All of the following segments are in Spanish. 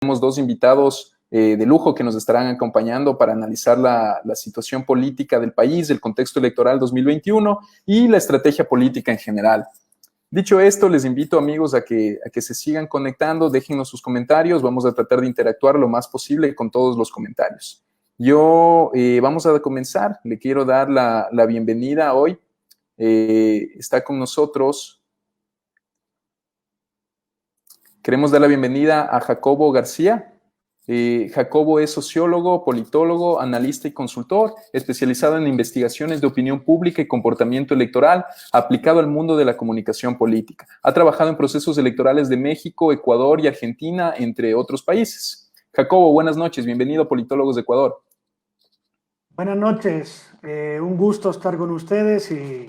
Tenemos dos invitados de lujo que nos estarán acompañando para analizar la situación política del país, el contexto electoral 2021 y la estrategia política en general. Dicho esto, les invito, amigos, a que se sigan conectando, déjennos sus comentarios, vamos a tratar de interactuar lo más posible con todos los comentarios. Vamos a comenzar, le quiero dar la bienvenida hoy. Está con nosotros, queremos dar la bienvenida a Jacobo García. Jacobo es sociólogo, politólogo, analista y consultor, especializado en investigaciones de opinión pública y comportamiento electoral aplicado al mundo de la comunicación política. Ha trabajado en procesos electorales de México, Ecuador y Argentina, entre otros países. Jacobo, buenas noches, bienvenido a Politólogos de Ecuador. Buenas noches, un gusto estar con ustedes y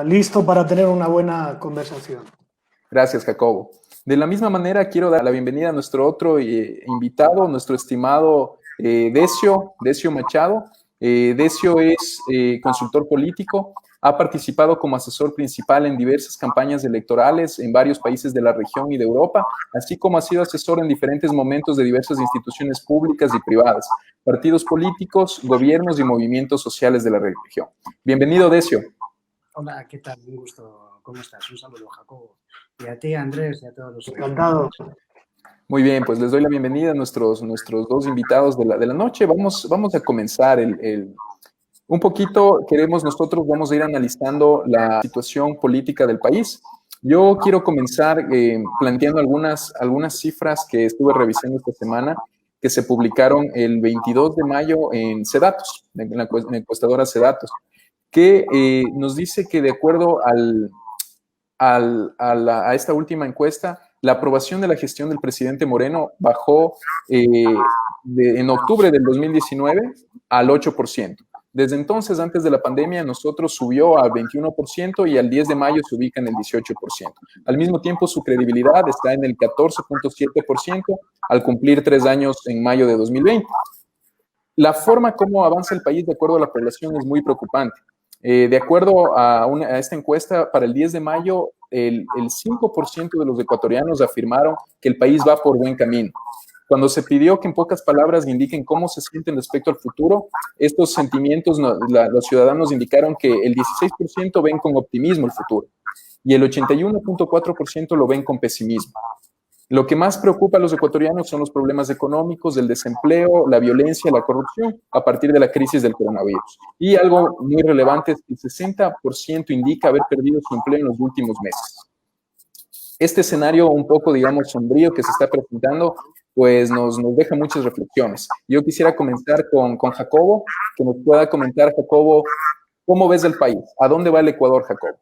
listo para tener una buena conversación. Gracias, Jacobo. De la misma manera, quiero dar la bienvenida a nuestro otro invitado, nuestro estimado Decio Machado. Decio es consultor político, ha participado como asesor principal en diversas campañas electorales en varios países de la región y de Europa, así como ha sido asesor en diferentes momentos de diversas instituciones públicas y privadas, partidos políticos, gobiernos y movimientos sociales de la región. Bienvenido, Decio. Hola, ¿qué tal? Un gusto. ¿Cómo estás? Un saludo, Jacobo. Y a ti, Andrés, y a todos los... Encantado. Muy bien, pues les doy la bienvenida a nuestros dos invitados de la noche. Vamos a comenzar un poquito, vamos a ir analizando la situación política del país. Yo quiero comenzar planteando algunas cifras que estuve revisando esta semana, que se publicaron el 22 de mayo en CEDATOS, en la encuestadora CEDATOS, que nos dice que de acuerdo a esta última encuesta, la aprobación de la gestión del presidente Moreno bajó en octubre del 2019 al 8%. Desde entonces, antes de la pandemia, nosotros subió al 21% y al 10 de mayo se ubica en el 18%. Al mismo tiempo, su credibilidad está en el 14.7% al cumplir 3 años en mayo de 2020. La forma como avanza el país de acuerdo a la población es muy preocupante. De acuerdo a esta encuesta, para el 10 de mayo, el 5% de los ecuatorianos afirmaron que el país va por buen camino. Cuando se pidió que en pocas palabras indiquen cómo se sienten respecto al futuro, estos sentimientos, los ciudadanos indicaron que el 16% ven con optimismo el futuro y el 81.4% lo ven con pesimismo. Lo que más preocupa a los ecuatorianos son los problemas económicos, el desempleo, la violencia, la corrupción a partir de la crisis del coronavirus. Y algo muy relevante es que el 60% indica haber perdido su empleo en los últimos meses. Este escenario un poco, digamos, sombrío que se está presentando, pues nos deja muchas reflexiones. Yo quisiera comenzar con Jacobo, que nos pueda comentar, Jacobo, ¿cómo ves el país? ¿A dónde va el Ecuador, Jacobo?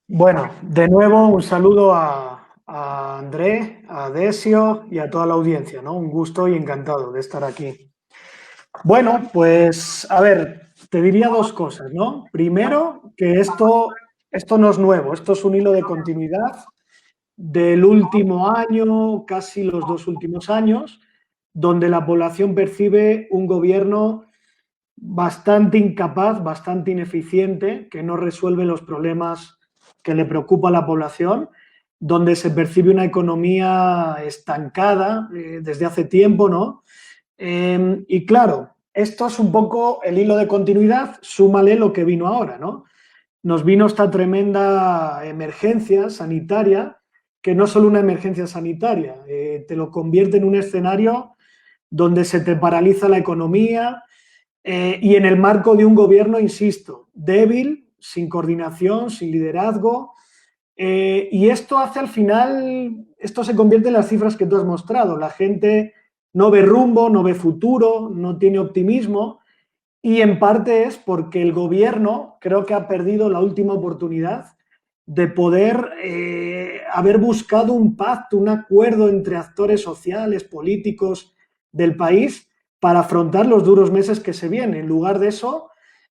Bueno, de nuevo un saludo a André, a Decio y a toda la audiencia, ¿no? Un gusto y encantado de estar aquí. Bueno, pues a ver, te diría dos cosas, ¿no? Primero, que esto no es nuevo, esto es un hilo de continuidad del último año, casi los 2 últimos años, donde la población percibe un gobierno bastante incapaz, bastante ineficiente, que no resuelve los problemas que le preocupa a la población, donde se percibe una economía estancada desde hace tiempo, ¿no? Y claro, esto es un poco el hilo de continuidad, súmale lo que vino ahora, ¿no? Nos vino esta tremenda emergencia sanitaria, que no es solo una emergencia sanitaria, te lo convierte en un escenario donde se te paraliza la economía y en el marco de un gobierno, insisto, débil, sin coordinación, sin liderazgo, y esto hace al final, esto se convierte en las cifras que tú has mostrado, la gente no ve rumbo, no ve futuro, no tiene optimismo, y en parte es porque el gobierno creo que ha perdido la última oportunidad de poder haber buscado un pacto, un acuerdo entre actores sociales, políticos del país para afrontar los duros meses que se vienen. En lugar de eso,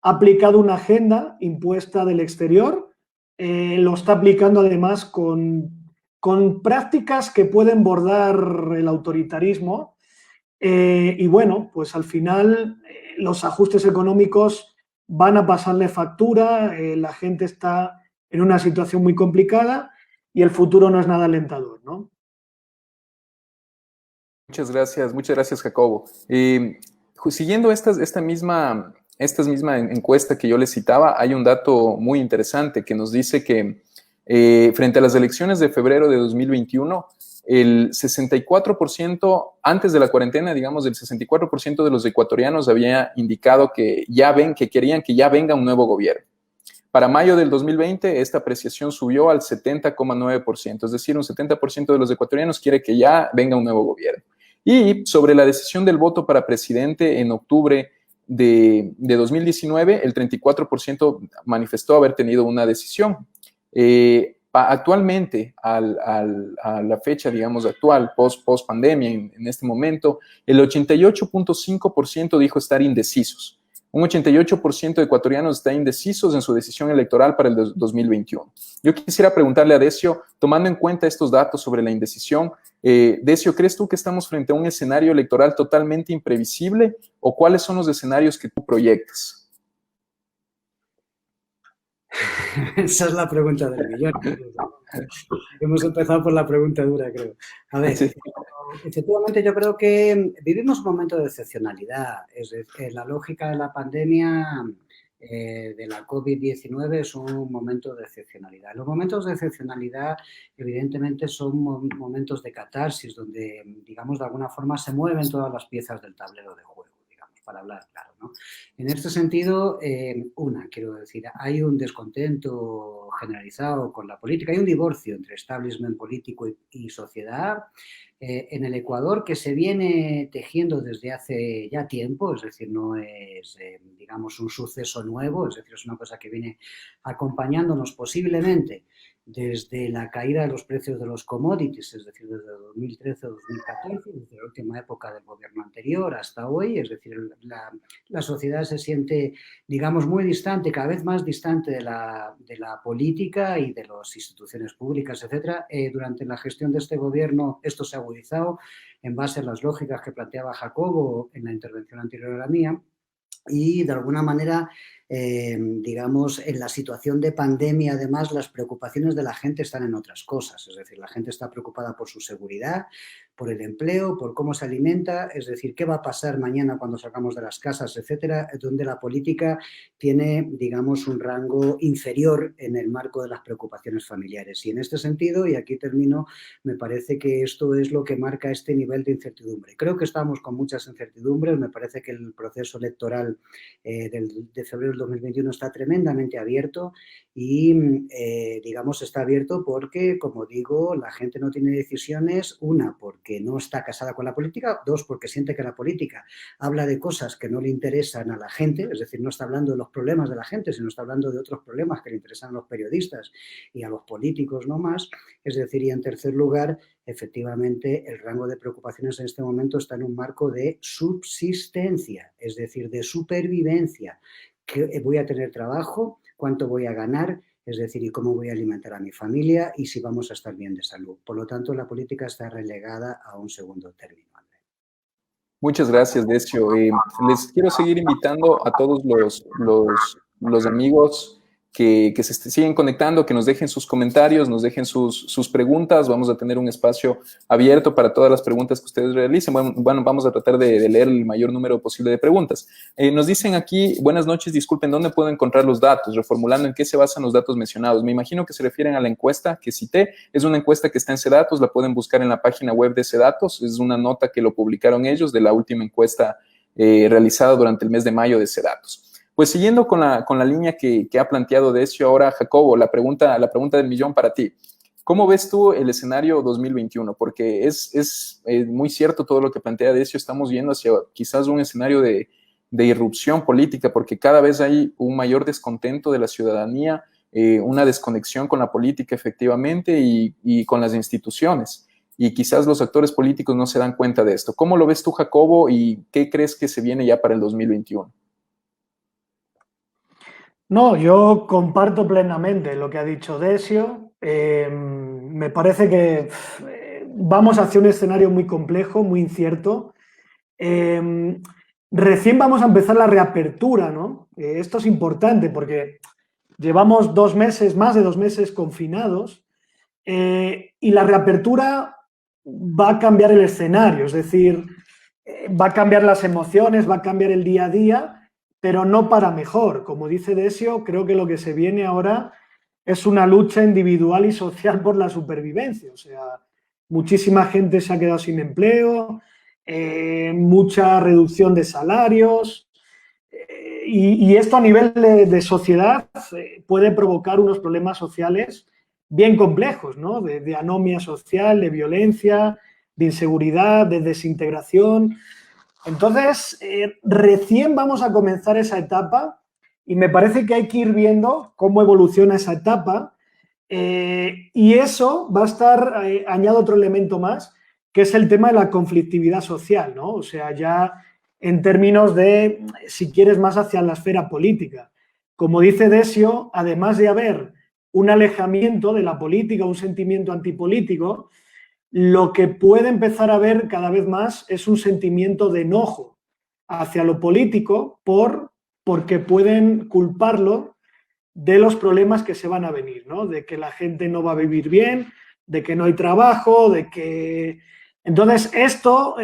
ha aplicado una agenda impuesta del exterior, lo está aplicando además con prácticas que pueden bordar el autoritarismo y bueno, pues al final los ajustes económicos van a pasarle factura, la gente está en una situación muy complicada y el futuro no es nada alentador, ¿no? Muchas gracias, Jacobo. Siguiendo esta misma encuesta que yo les citaba, hay un dato muy interesante que nos dice que frente a las elecciones de febrero de 2021, el 64%, antes de la cuarentena, digamos, el 64% de los ecuatorianos había indicado que querían que ya venga un nuevo gobierno. Para mayo del 2020, esta apreciación subió al 70,9%, es decir, un 70% de los ecuatorianos quiere que ya venga un nuevo gobierno. Y sobre la decisión del voto para presidente en octubre de 2019, el 34% manifestó haber tenido una decisión. Actualmente, a la fecha, digamos, actual, post pandemia, en este momento, el 88,5% dijo estar indecisos. Un 88% de ecuatorianos están indecisos en su decisión electoral para el 2021. Yo quisiera preguntarle a Decio, tomando en cuenta estos datos sobre la indecisión, Decio, ¿crees tú que estamos frente a un escenario electoral totalmente imprevisible o cuáles son los escenarios que tú proyectas? Esa es la pregunta del millón. Hemos empezado por la pregunta dura, creo. A ver, sí. Efectivamente yo creo que vivimos un momento de excepcionalidad. Es decir, la lógica de la pandemia de la COVID-19 es un momento de excepcionalidad. Los momentos de excepcionalidad evidentemente son momentos de catarsis donde, digamos, de alguna forma se mueven todas las piezas del tablero de juego, digamos, para hablar claro, ¿no? En este sentido, quiero decir, hay un descontento generalizado con la política, hay un divorcio entre establishment político y sociedad en el Ecuador que se viene tejiendo desde hace ya tiempo, es decir, no es, digamos, un suceso nuevo, es decir, es una cosa que viene acompañándonos posiblemente desde la caída de los precios de los commodities, es decir, desde 2013 o 2014, desde la última época del gobierno anterior hasta hoy, es decir, la sociedad se siente, digamos, muy distante, cada vez más distante de la política y de las instituciones públicas, etcétera. Durante la gestión de este gobierno esto se ha agudizado en base a las lógicas que planteaba Jacobo en la intervención anterior a la mía y, de alguna manera, digamos, en la situación de pandemia, además, las preocupaciones de la gente están en otras cosas. Es decir, la gente está preocupada por su seguridad, por el empleo, por cómo se alimenta, es decir, qué va a pasar mañana cuando salgamos de las casas, etcétera, donde la política tiene, digamos, un rango inferior en el marco de las preocupaciones familiares. Y en este sentido, y aquí termino, me parece que esto es lo que marca este nivel de incertidumbre. Creo que estamos con muchas incertidumbres, me parece que el proceso electoral de febrero del 2021 está tremendamente abierto y, digamos, está abierto porque, como digo, la gente no tiene decisiones, una, porque no está casada con la política, dos, porque siente que la política habla de cosas que no le interesan a la gente, es decir, no está hablando de los problemas de la gente, sino está hablando de otros problemas que le interesan a los periodistas y a los políticos no más, es decir, y en tercer lugar, efectivamente, el rango de preocupaciones en este momento está en un marco de subsistencia, es decir, de supervivencia. ¿Que voy a tener trabajo? ¿Cuánto voy a ganar? Es decir, y cómo voy a alimentar a mi familia y si vamos a estar bien de salud. Por lo tanto, la política está relegada a un segundo término. Muchas gracias, Decio. Les quiero seguir invitando a todos los amigos que se siguen conectando, que nos dejen sus comentarios, nos dejen sus preguntas. Vamos a tener un espacio abierto para todas las preguntas que ustedes realicen. Bueno, vamos a tratar de leer el mayor número posible de preguntas. Nos dicen aquí, buenas noches, disculpen, ¿dónde puedo encontrar los datos? Reformulando, ¿en qué se basan los datos mencionados? Me imagino que se refieren a la encuesta que cité. Es una encuesta que está en CEDATOS, la pueden buscar en la página web de CEDATOS. Es una nota que lo publicaron ellos de la última encuesta realizada durante el mes de mayo de CEDATOS. Pues siguiendo con la línea que ha planteado Decio ahora, Jacobo, la pregunta del millón para ti. ¿Cómo ves tú el escenario 2021? Porque es muy cierto todo lo que plantea Decio, estamos yendo hacia quizás un escenario de irrupción política, porque cada vez hay un mayor descontento de la ciudadanía, una desconexión con la política efectivamente y con las instituciones. Y quizás los actores políticos no se dan cuenta de esto. ¿Cómo lo ves tú, Jacobo, y qué crees que se viene ya para el 2021? No, yo comparto plenamente lo que ha dicho Decio. Me parece que vamos hacia un escenario muy complejo, muy incierto. Recién vamos a empezar la reapertura, ¿no? Esto es importante porque llevamos más de 2 meses confinados y la reapertura va a cambiar el escenario, es decir, va a cambiar las emociones, va a cambiar el día a día, pero no para mejor. Como dice Desio, creo que lo que se viene ahora es una lucha individual y social por la supervivencia. O sea, muchísima gente se ha quedado sin empleo, mucha reducción de salarios, y esto a nivel de sociedad puede provocar unos problemas sociales bien complejos, ¿no? De anomia social, de violencia, de inseguridad, de desintegración. Entonces, recién vamos a comenzar esa etapa y me parece que hay que ir viendo cómo evoluciona esa etapa, y eso va a estar, añado otro elemento más, que es el tema de la conflictividad social, ¿no? O sea, ya en términos de, si quieres, más hacia la esfera política. Como dice Desio, además de haber un alejamiento de la política, un sentimiento antipolítico, lo que puede empezar a haber cada vez más es un sentimiento de enojo hacia lo político porque pueden culparlo de los problemas que se van a venir, ¿no? De que la gente no va a vivir bien, de que no hay trabajo, de que... Entonces, esto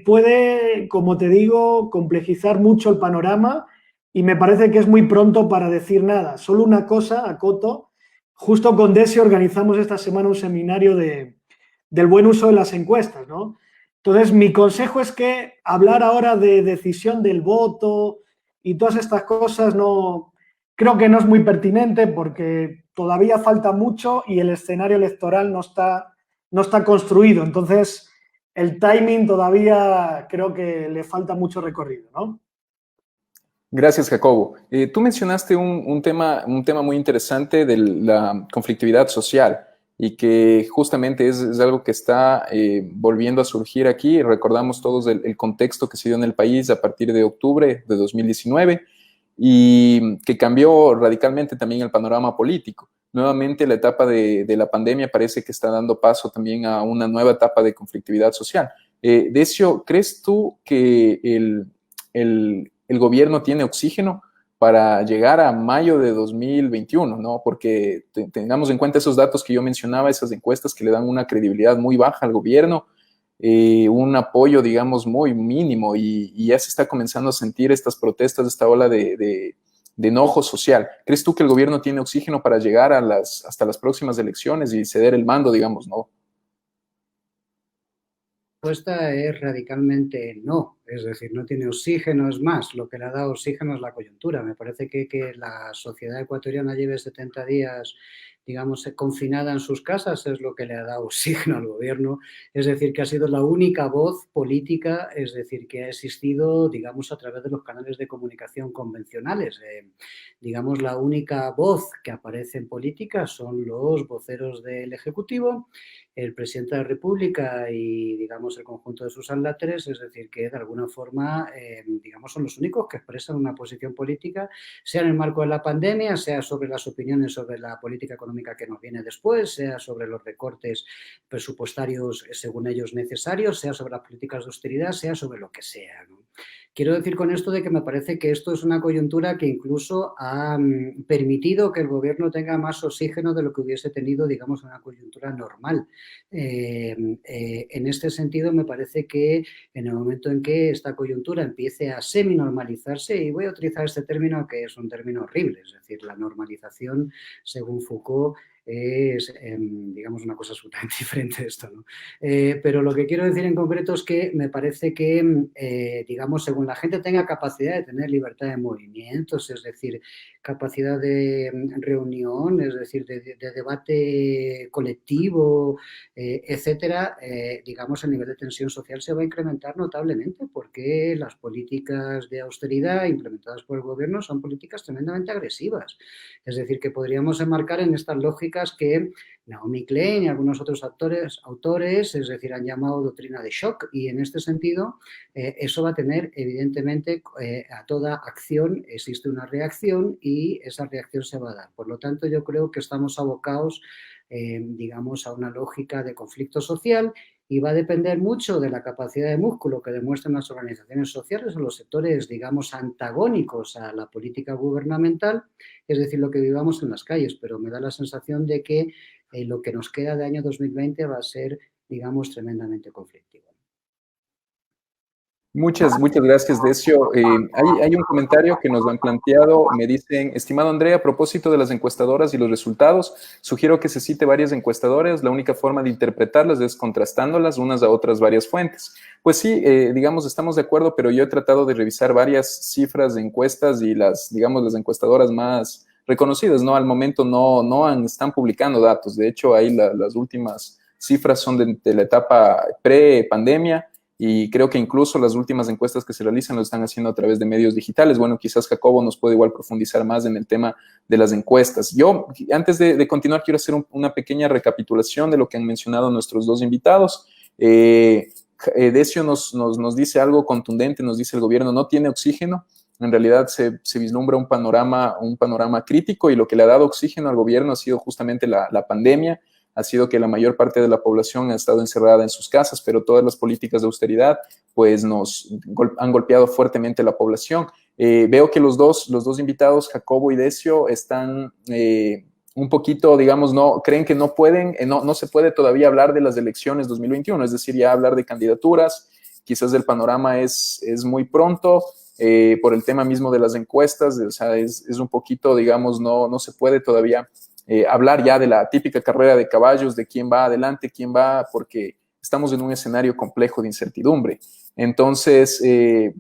puede, como te digo, complejizar mucho el panorama y me parece que es muy pronto para decir nada. Solo una cosa, acoto, justo con Desio organizamos esta semana un seminario del buen uso de las encuestas, ¿no? Entonces, mi consejo es que hablar ahora de decisión del voto y todas estas cosas no, creo que no es muy pertinente porque todavía falta mucho y el escenario electoral no está construido. Entonces, el timing todavía creo que le falta mucho recorrido, ¿no? Gracias, Jacobo. Tú mencionaste un tema muy interesante de la conflictividad social y que justamente es algo que está volviendo a surgir aquí. Recordamos todos el contexto que se dio en el país a partir de octubre de 2019 y que cambió radicalmente también el panorama político. Nuevamente, la etapa de la pandemia parece que está dando paso también a una nueva etapa de conflictividad social. Decio, ¿crees tú que el gobierno tiene oxígeno para llegar a mayo de 2021, ¿no? Porque tengamos en cuenta esos datos que yo mencionaba, esas encuestas que le dan una credibilidad muy baja al gobierno, un apoyo, digamos, muy mínimo y ya se está comenzando a sentir estas protestas, esta ola de enojo social. ¿Crees tú que el gobierno tiene oxígeno para llegar hasta las próximas elecciones y ceder el mando, digamos, no? La respuesta es radicalmente no, es decir, no tiene oxígeno, es más, lo que le ha dado oxígeno es la coyuntura. Me parece que la sociedad ecuatoriana lleve 70 días, digamos, confinada en sus casas, es lo que le ha dado oxígeno al gobierno, es decir, que ha sido la única voz política, es decir, que ha existido, digamos, a través de los canales de comunicación convencionales. Digamos, la única voz que aparece en política son los voceros del Ejecutivo, el presidente de la República y, digamos, el conjunto de sus adláteres, es decir, que de alguna forma, digamos, son los únicos que expresan una posición política, sea en el marco de la pandemia, sea sobre las opiniones sobre la política económica que nos viene después, sea sobre los recortes presupuestarios según ellos necesarios, sea sobre las políticas de austeridad, sea sobre lo que sea, ¿no? Quiero decir con esto de que me parece que esto es una coyuntura que incluso ha permitido que el gobierno tenga más oxígeno de lo que hubiese tenido, digamos, una coyuntura normal. En este sentido, me parece que en el momento en que esta coyuntura empiece a semi-normalizarse, y voy a utilizar este término que es un término horrible, es decir, la normalización, según Foucault, es, digamos, una cosa absolutamente diferente de esto, ¿no? Pero lo que quiero decir en concreto es que me parece que, digamos, según la gente tenga capacidad de tener libertad de movimientos, es decir, capacidad de reunión, es decir, de debate colectivo, etcétera, digamos, el nivel de tensión social se va a incrementar notablemente porque las políticas de austeridad implementadas por el gobierno son políticas tremendamente agresivas. Es decir, que podríamos enmarcar en estas lógicas que Naomi Klein y algunos otros autores, es decir, han llamado doctrina de shock, y en este sentido eso va a tener, evidentemente, a toda acción existe una reacción y esa reacción se va a dar. Por lo tanto, yo creo que estamos abocados, digamos, a una lógica de conflicto social, y va a depender mucho de la capacidad de músculo que demuestren las organizaciones sociales o los sectores, digamos, antagónicos a la política gubernamental, es decir, lo que vivamos en las calles. Pero me da la sensación de que lo que nos queda de año 2020 va a ser digamos, tremendamente conflictivo. Muchas gracias, Decio. Hay un comentario que nos han planteado. Me dicen, estimado Andrea, a propósito de las encuestadoras y los resultados, sugiero que se cite varias encuestadoras. La única forma de interpretarlas es contrastándolas unas a otras varias fuentes. Pues sí, digamos, estamos de acuerdo, pero yo he tratado de revisar varias cifras de encuestas y las encuestadoras más reconocidas, ¿no? Al momento están publicando datos. De hecho, ahí las últimas cifras son de la etapa pre-pandemia. Y creo que incluso las últimas encuestas que se realizan lo están haciendo a través de medios digitales. Bueno, quizás Jacobo nos puede igual profundizar más en el tema de las encuestas. Yo, antes de continuar, quiero hacer una pequeña recapitulación de lo que han mencionado nuestros dos invitados. Decio nos dice algo contundente, nos dice el gobierno no tiene oxígeno. En realidad se vislumbra un panorama crítico y lo que le ha dado oxígeno al gobierno ha sido justamente la pandemia. Ha sido que la mayor parte de la población ha estado encerrada en sus casas, pero todas las políticas de austeridad pues han golpeado fuertemente a la población. Veo que los dos invitados, Jacobo y Decio, están un poquito, digamos, creen que no se puede todavía hablar de las elecciones 2021, es decir, ya hablar de candidaturas, quizás el panorama es muy pronto. Por el tema mismo de las encuestas, o sea, es un poquito, digamos, no se puede todavía hablar ya de la típica carrera de caballos, de quién va adelante, quién va, porque estamos en un escenario complejo de incertidumbre. Entonces,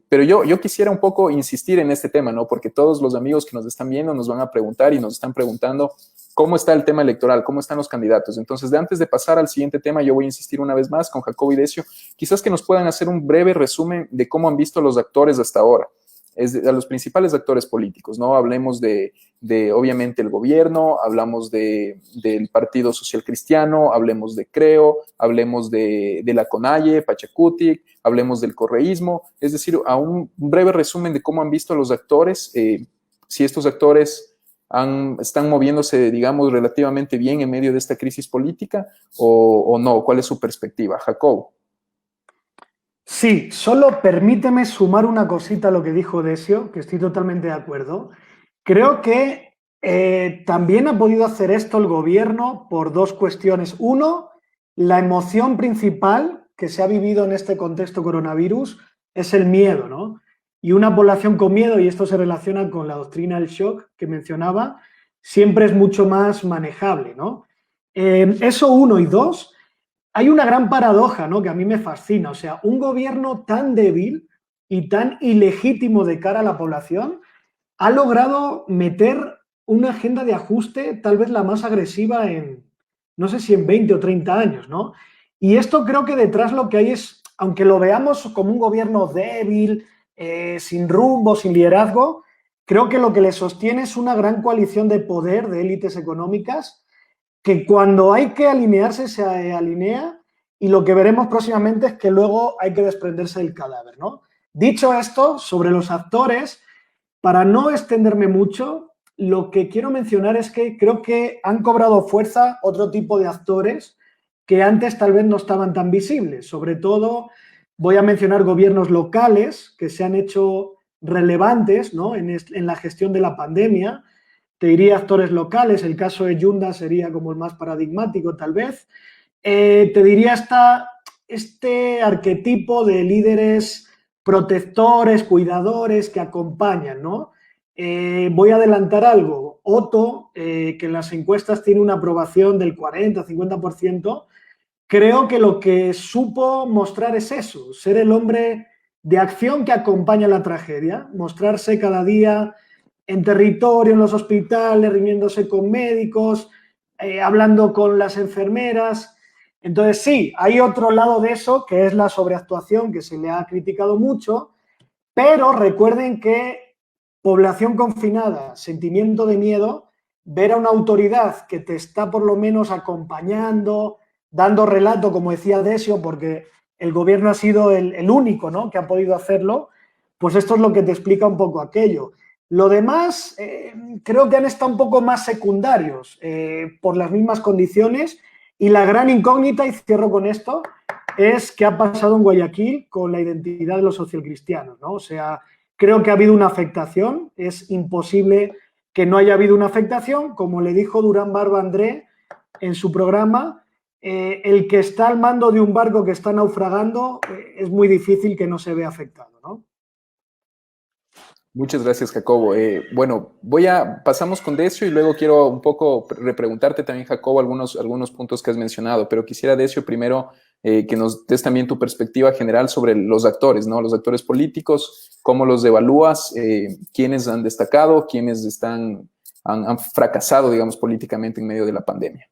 pero yo quisiera un poco insistir en este tema, ¿no? Porque todos los amigos que nos están viendo nos van a preguntar y nos están preguntando cómo está el tema electoral, cómo están los candidatos. Entonces, antes de pasar al siguiente tema, yo voy a insistir una vez más con Jacobo y Decio, quizás que nos puedan hacer un breve resumen de cómo han visto los actores hasta ahora. A los principales actores políticos, ¿no? Hablemos de obviamente el gobierno, hablamos del Partido Social Cristiano, hablemos de Creo, hablemos de la CONAIE, Pachacutic, hablemos del correísmo, es decir, a un breve resumen de cómo han visto a los actores, si estos actores están moviéndose, digamos, relativamente bien en medio de esta crisis política o no, ¿cuál es su perspectiva? Jacobo. Sí, solo permíteme sumar una cosita a lo que dijo Decio, que estoy totalmente de acuerdo. Creo que también ha podido hacer esto el gobierno por dos cuestiones. Uno, la emoción principal que se ha vivido en este contexto coronavirus es el miedo, ¿no? Y una población con miedo, y esto se relaciona con la doctrina del shock que mencionaba, siempre es mucho más manejable, ¿no? Eso uno. Y dos, hay una gran paradoja, ¿no? Que a mí me fascina. O sea, un gobierno tan débil y tan ilegítimo de cara a la población ha logrado meter una agenda de ajuste tal vez la más agresiva en, no sé si en 20 o 30 años, ¿no? Y esto creo que detrás lo que hay es, aunque lo veamos como un gobierno débil, sin rumbo, sin liderazgo, creo que lo que le sostiene es una gran coalición de poder de élites económicas que cuando hay que alinearse se alinea y lo que veremos próximamente es que luego hay que desprenderse del cadáver, ¿no? Dicho esto, sobre los actores, para no extenderme mucho, lo que quiero mencionar es que creo que han cobrado fuerza otro tipo de actores que antes tal vez no estaban tan visibles. Sobre todo voy a mencionar gobiernos locales que se han hecho relevantes, ¿no? en la gestión de la pandemia. Te diría actores locales, el caso de Yunda sería como el más paradigmático tal vez. Te diría este arquetipo de líderes protectores, cuidadores que acompañan, ¿no? Voy a adelantar algo. Otto, que en las encuestas tiene una aprobación del 40-50%, creo que lo que supo mostrar es eso, ser el hombre de acción que acompaña la tragedia, mostrarse cada día en territorio, en los hospitales, reuniéndose con médicos, hablando con las enfermeras. Entonces sí, hay otro lado de eso, que es la sobreactuación, que se le ha criticado mucho, pero recuerden que población confinada, sentimiento de miedo, ver a una autoridad que te está por lo menos acompañando, dando relato, como decía Decio, porque el gobierno ha sido el único, ¿no?, que ha podido hacerlo, pues esto es lo que te explica un poco aquello. Lo demás, creo que han estado un poco más secundarios por las mismas condiciones y la gran incógnita, y cierro con esto, es qué ha pasado en Guayaquil con la identidad de los socialcristianos, ¿no? O sea, creo que ha habido una afectación, es imposible que no haya habido una afectación, como le dijo Durán Barba a André en su programa, el que está al mando de un barco que está naufragando es muy difícil que no se vea afectado, ¿no? Muchas gracias, Jacobo. Bueno, pasamos con Decio y luego quiero un poco repreguntarte también, Jacobo, algunos puntos que has mencionado, pero quisiera, Decio, primero que nos des también tu perspectiva general sobre los actores, ¿no? Los actores políticos, cómo los evalúas, quiénes han destacado, quiénes han fracasado, digamos, políticamente en medio de la pandemia.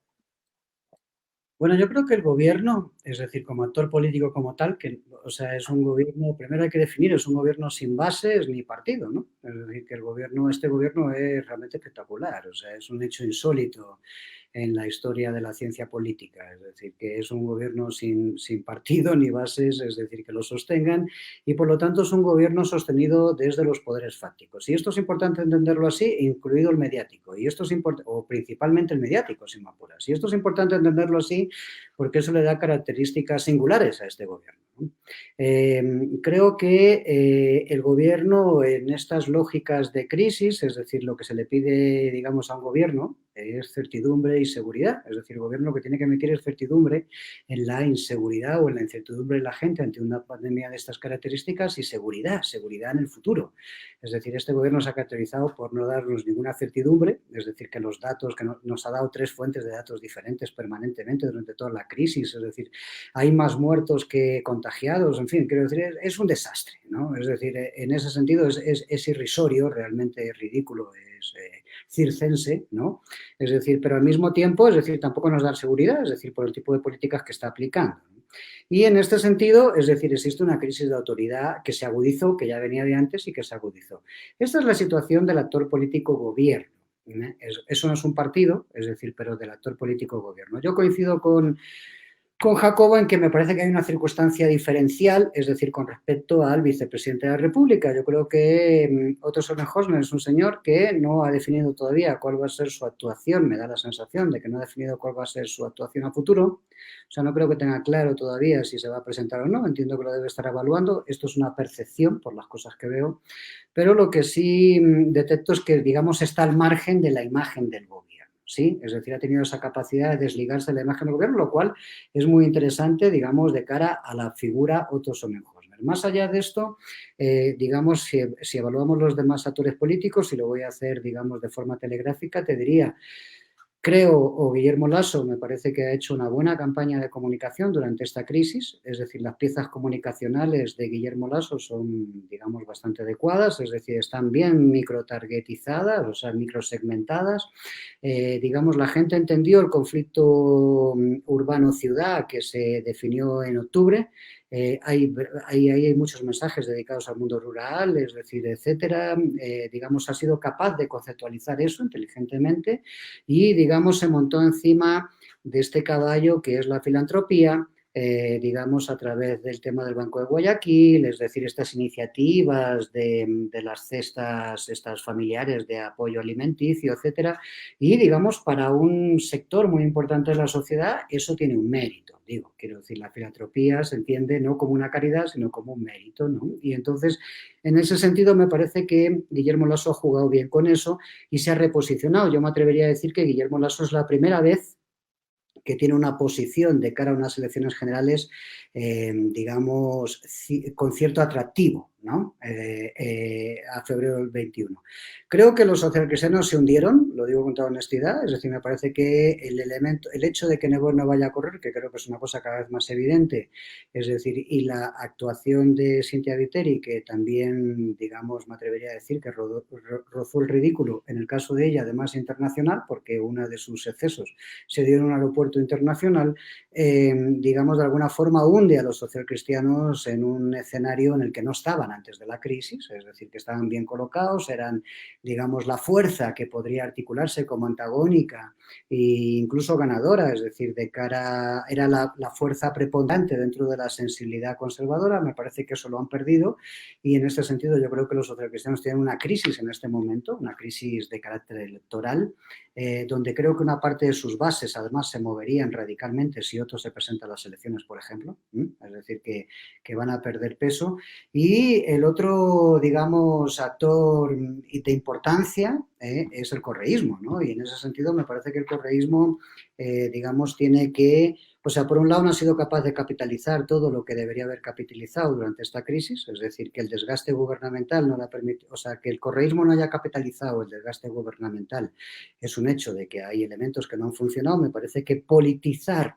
Bueno, yo creo que el gobierno, es decir, como actor político como tal, o sea, es un gobierno, primero hay que definir, es un gobierno sin bases ni partido, ¿no? Es decir, que este gobierno es realmente espectacular, o sea, es un hecho insólito en la historia de la ciencia política, es decir, que es un gobierno sin partido ni bases, es decir, que lo sostengan y por lo tanto es un gobierno sostenido desde los poderes fácticos. Y esto es importante entenderlo así, incluido el mediático, y esto es o principalmente el mediático, si me apuras. Y esto es importante entenderlo así porque eso le da características singulares a este gobierno. Creo que el gobierno en estas lógicas de crisis, es decir, lo que se le pide, digamos, a un gobierno es certidumbre y seguridad. Es decir, el gobierno lo que tiene que emitir es certidumbre en la inseguridad o en la incertidumbre de la gente ante una pandemia de estas características y seguridad en el futuro. Es decir, este gobierno se ha caracterizado por no darnos ninguna certidumbre, es decir, que los datos, que nos ha dado 3 fuentes de datos diferentes permanentemente durante toda la crisis, es decir, hay más muertos que contagiados, en fin, quiero decir, es un desastre, ¿no? Es decir, en ese sentido es irrisorio, realmente ridículo, es circense, ¿no? Es decir, pero al mismo tiempo, es decir, tampoco nos da seguridad, es decir, por el tipo de políticas que está aplicando. Y en este sentido, es decir, existe una crisis de autoridad que se agudizó, que ya venía de antes y que se agudizó. Esta es la situación del actor político gobierno. Eso no es un partido, es decir, pero del actor político gobierno. Yo coincido con Jacobo en que me parece que hay una circunstancia diferencial, es decir, con respecto al vicepresidente de la República. Yo creo que Otto Sonnenhösner es un señor que no ha definido todavía cuál va a ser su actuación, me da la sensación de que no ha definido cuál va a ser su actuación a futuro. O sea, no creo que tenga claro todavía si se va a presentar o no, entiendo que lo debe estar evaluando. Esto es una percepción por las cosas que veo, pero lo que sí detecto es que, digamos, está al margen de la imagen del gobierno. ¿Sí? Es decir, ha tenido esa capacidad de desligarse de la imagen del gobierno, lo cual es muy interesante, digamos, de cara a la figura Otto Sonnenhösner. Más allá de esto, digamos, si evaluamos los demás actores políticos, y lo voy a hacer, digamos, de forma telegráfica, te diría, creo, Guillermo Lasso me parece que ha hecho una buena campaña de comunicación durante esta crisis, es decir, las piezas comunicacionales de Guillermo Lasso son, digamos, bastante adecuadas, es decir, están bien microtargetizadas, o sea, microsegmentadas. Digamos, la gente entendió el conflicto urbano-ciudad que se definió en octubre. Hay muchos mensajes dedicados al mundo rural, es decir, etcétera. Digamos, ha sido capaz de conceptualizar eso inteligentemente y, digamos, se montó encima de este caballo que es la filantropía, digamos, a través del tema del Banco de Guayaquil, es decir, estas iniciativas de las cestas estas familiares de apoyo alimenticio, etcétera. Y, digamos, para un sector muy importante de la sociedad, eso tiene un mérito. Digo, quiero decir, la filantropía se entiende no como una caridad, sino como un mérito, ¿no? Y entonces, en ese sentido, me parece que Guillermo Lasso ha jugado bien con eso y se ha reposicionado. Yo me atrevería a decir que Guillermo Lasso es la primera vez que tiene una posición de cara a unas elecciones generales, digamos, con cierto atractivo, ¿no? A febrero del 21. Creo que los socialcristianos se hundieron, lo digo con toda honestidad, es decir, me parece que el hecho de que Nebot no vaya a correr, que creo que es una cosa cada vez más evidente, es decir, y la actuación de Cynthia Viteri, que también, digamos, me atrevería a decir que rozó el ridículo, en el caso de ella, además internacional, porque uno de sus excesos se dio en un aeropuerto internacional, digamos, de alguna forma hunde a los socialcristianos en un escenario en el que no estaban antes de la crisis, es decir, que estaban bien colocados, eran, digamos, la fuerza que podría articularse como antagónica e incluso ganadora, es decir, de cara, era la fuerza preponderante dentro de la sensibilidad conservadora. Me parece que eso lo han perdido y en este sentido yo creo que los socialcristianos tienen una crisis en este momento, una crisis de carácter electoral, donde creo que una parte de sus bases además se moverían radicalmente si Otto se presenta a las elecciones, por ejemplo, es decir, que van a perder peso y Y el otro, digamos, actor de importancia es el correísmo, ¿no? Y en ese sentido me parece que el correísmo, digamos, tiene que, o sea, por un lado no ha sido capaz de capitalizar todo lo que debería haber capitalizado durante esta crisis, es decir, que el desgaste gubernamental no le ha permitido, o sea, que el correísmo no haya capitalizado el desgaste gubernamental es un hecho de que hay elementos que no han funcionado. Me parece que politizar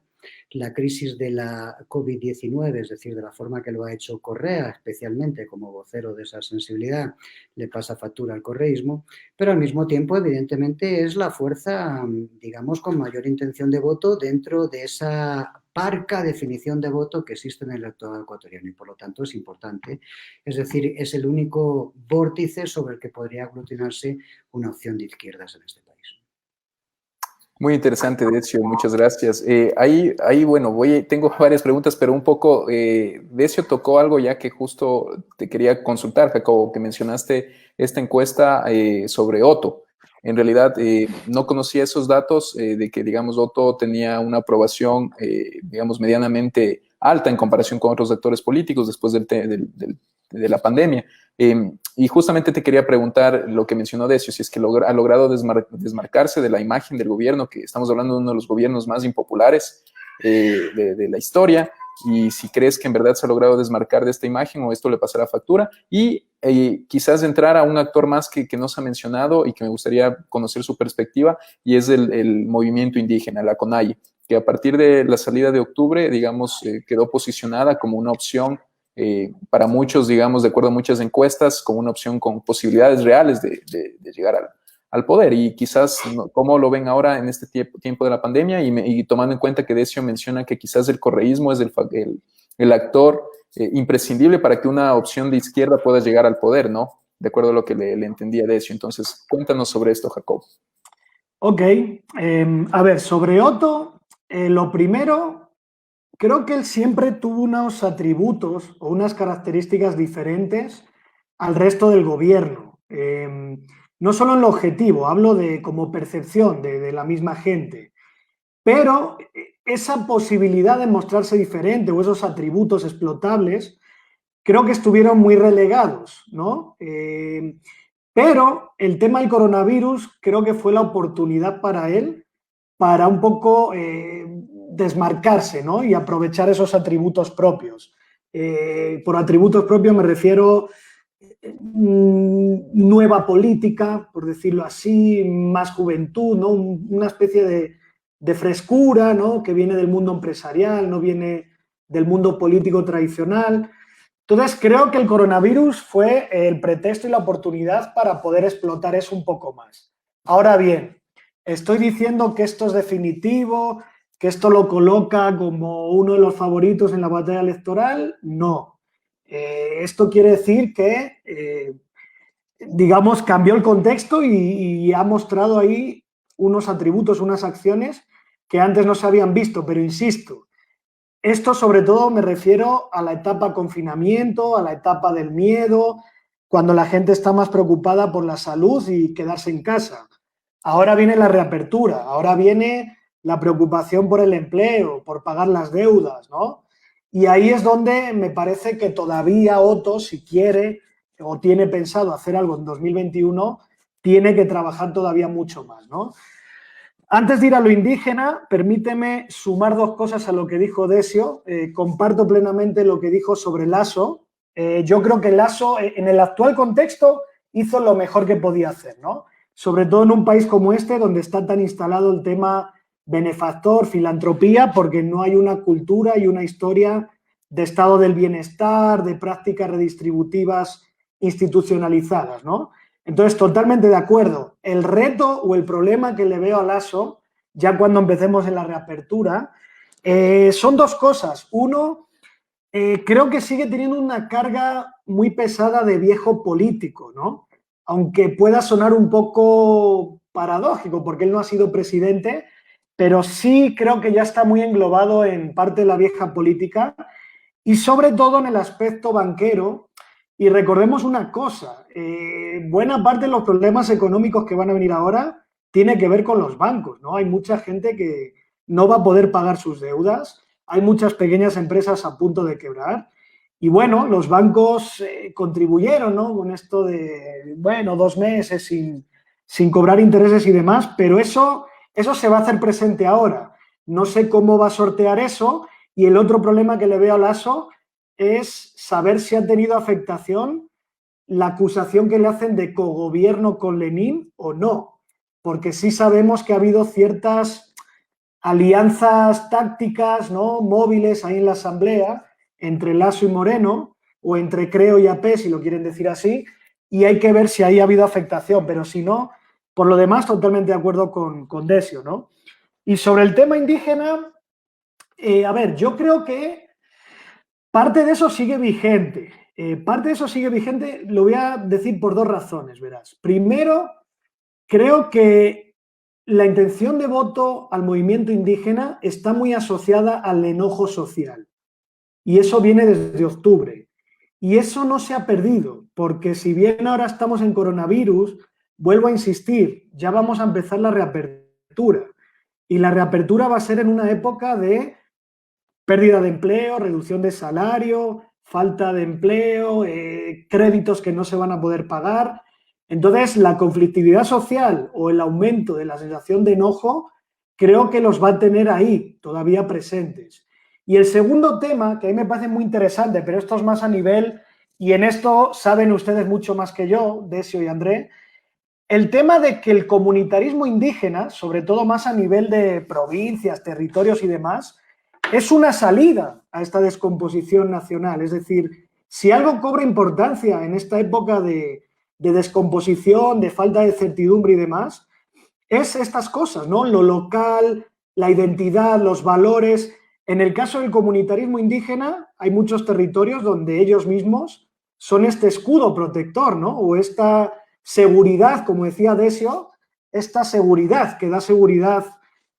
la crisis de la COVID-19, es decir, de la forma que lo ha hecho Correa, especialmente como vocero de esa sensibilidad, le pasa factura al correísmo, pero al mismo tiempo, evidentemente, es la fuerza, digamos, con mayor intención de voto dentro de esa parca definición de voto que existe en el electorado ecuatoriano y, por lo tanto, es importante. Es decir, es el único vórtice sobre el que podría aglutinarse una opción de izquierdas en este país. Muy interesante, Decio, muchas gracias. Bueno, tengo varias preguntas, pero un poco, Decio tocó algo ya que justo te quería consultar, Jacobo, que mencionaste esta encuesta sobre Otto. En realidad, no conocía esos datos de que, digamos, Otto tenía una aprobación, digamos, medianamente alta en comparación con otros actores políticos después de la pandemia. Y justamente te quería preguntar lo que mencionó Decio, si es que ha logrado desmarcarse de la imagen del gobierno, que estamos hablando de uno de los gobiernos más impopulares de la historia, y si crees que en verdad se ha logrado desmarcar de esta imagen o esto le pasará factura, y quizás entrar a un actor más que no se ha mencionado y que me gustaría conocer su perspectiva, y es el movimiento indígena, la CONAIE, que a partir de la salida de octubre, digamos, quedó posicionada como una opción para muchos, digamos, de acuerdo a muchas encuestas, como una opción con posibilidades reales de llegar al poder. Y quizás, ¿cómo lo ven ahora en este tiempo de la pandemia? Y tomando en cuenta que Decio menciona que quizás el correísmo es el actor imprescindible para que una opción de izquierda pueda llegar al poder, ¿no? De acuerdo a lo que le entendía Decio. Entonces, cuéntanos sobre esto, Jacob. Ok. A ver, sobre Otto, lo primero... Creo que él siempre tuvo unos atributos o unas características diferentes al resto del gobierno. No solo en lo objetivo, hablo de como percepción de la misma gente, pero esa posibilidad de mostrarse diferente o esos atributos explotables creo que estuvieron muy relegados, ¿no? Pero el tema del coronavirus creo que fue la oportunidad para él para un poco desmarcarse, ¿no? Y aprovechar esos atributos propios. Por atributos propios me refiero nueva política, por decirlo así, más juventud, ¿no? Una especie de frescura, ¿no? Que viene del mundo empresarial, no viene del mundo político tradicional. Entonces, creo que el coronavirus fue el pretexto y la oportunidad para poder explotar eso un poco más. Ahora bien, ¿estoy diciendo que esto es definitivo, que esto lo coloca como uno de los favoritos en la batalla electoral? No. Esto quiere decir que, digamos, cambió el contexto y ha mostrado ahí unos atributos, unas acciones que antes no se habían visto, pero insisto, esto sobre todo me refiero a la etapa confinamiento, a la etapa del miedo, cuando la gente está más preocupada por la salud y quedarse en casa. Ahora viene la reapertura, ahora viene la preocupación por el empleo, por pagar las deudas, ¿no? Y ahí es donde me parece que todavía Otto, si quiere o tiene pensado hacer algo en 2021, tiene que trabajar todavía mucho más, ¿no? Antes de ir a lo indígena, permíteme sumar dos cosas a lo que dijo Decio. Comparto plenamente lo que dijo sobre Lasso. Yo creo que Lasso, en el actual contexto, hizo lo mejor que podía hacer, ¿no? Sobre todo en un país como este, donde está tan instalado el tema benefactor, filantropía, porque no hay una cultura y una historia de estado del bienestar, de prácticas redistributivas institucionalizadas, ¿no? Entonces, totalmente de acuerdo. El reto o el problema que le veo a Lasso, ya cuando empecemos en la reapertura, son dos cosas. Uno, creo que sigue teniendo una carga muy pesada de viejo político, ¿no? Aunque pueda sonar un poco paradójico, porque él no ha sido presidente, pero sí creo que ya está muy englobado en parte de la vieja política y sobre todo en el aspecto banquero. Y recordemos una cosa, buena parte de los problemas económicos que van a venir ahora tiene que ver con los bancos, ¿no? Hay mucha gente que no va a poder pagar sus deudas, hay muchas pequeñas empresas a punto de quebrar Y bueno, los bancos contribuyeron, ¿no? Con esto de, bueno, 2 meses sin cobrar intereses y demás, pero eso se va a hacer presente ahora. No sé cómo va a sortear eso. Y el otro problema que le veo a Lasso es saber si ha tenido afectación la acusación que le hacen de cogobierno con Lenin o no, porque sí sabemos que ha habido ciertas alianzas tácticas, ¿no?, móviles ahí en la Asamblea entre Lasso y Moreno, o entre Creo y AP, si lo quieren decir así, y hay que ver si ahí ha habido afectación, pero si no, por lo demás, totalmente de acuerdo con Desio, ¿no? Y sobre el tema indígena, a ver, yo creo que parte de eso sigue vigente. Parte de eso sigue vigente, lo voy a decir por 2 razones, verás. Primero, creo que la intención de voto al movimiento indígena está muy asociada al enojo social. Y eso viene desde octubre. Y eso no se ha perdido, porque si bien ahora estamos en coronavirus, vuelvo a insistir, ya vamos a empezar la reapertura. Y la reapertura va a ser en una época de pérdida de empleo, reducción de salario, falta de empleo, créditos que no se van a poder pagar. Entonces, la conflictividad social o el aumento de la sensación de enojo creo que los va a tener ahí, todavía presentes. Y el segundo tema, que a mí me parece muy interesante, pero esto es más a nivel, y en esto saben ustedes mucho más que yo, Desio y André, el tema de que el comunitarismo indígena, sobre todo más a nivel de provincias, territorios y demás, es una salida a esta descomposición nacional. Es decir, si algo cobra importancia en esta época de descomposición, de falta de certidumbre y demás, es estas cosas, ¿no? Lo local, la identidad, los valores. En el caso del comunitarismo indígena, hay muchos territorios donde ellos mismos son este escudo protector, ¿no? O esta seguridad, como decía Desio, esta seguridad que da seguridad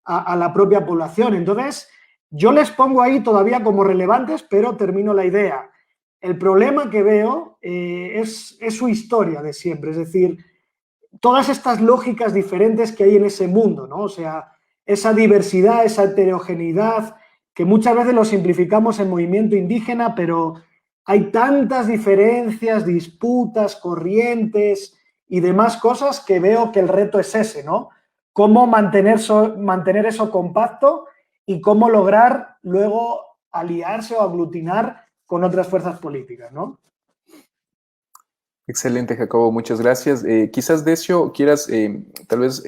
a la propia población. Entonces, yo les pongo ahí todavía como relevantes, pero termino la idea. El problema que veo es su historia de siempre, es decir, todas estas lógicas diferentes que hay en ese mundo, ¿no? O sea, esa diversidad, esa heterogeneidad, que muchas veces lo simplificamos en movimiento indígena, pero hay tantas diferencias, disputas, corrientes y demás cosas que veo que el reto es ese, ¿no? Cómo mantener eso compacto y cómo lograr luego aliarse o aglutinar con otras fuerzas políticas, ¿no? Excelente, Jacobo, muchas gracias. Quizás, Decio, quieras tal vez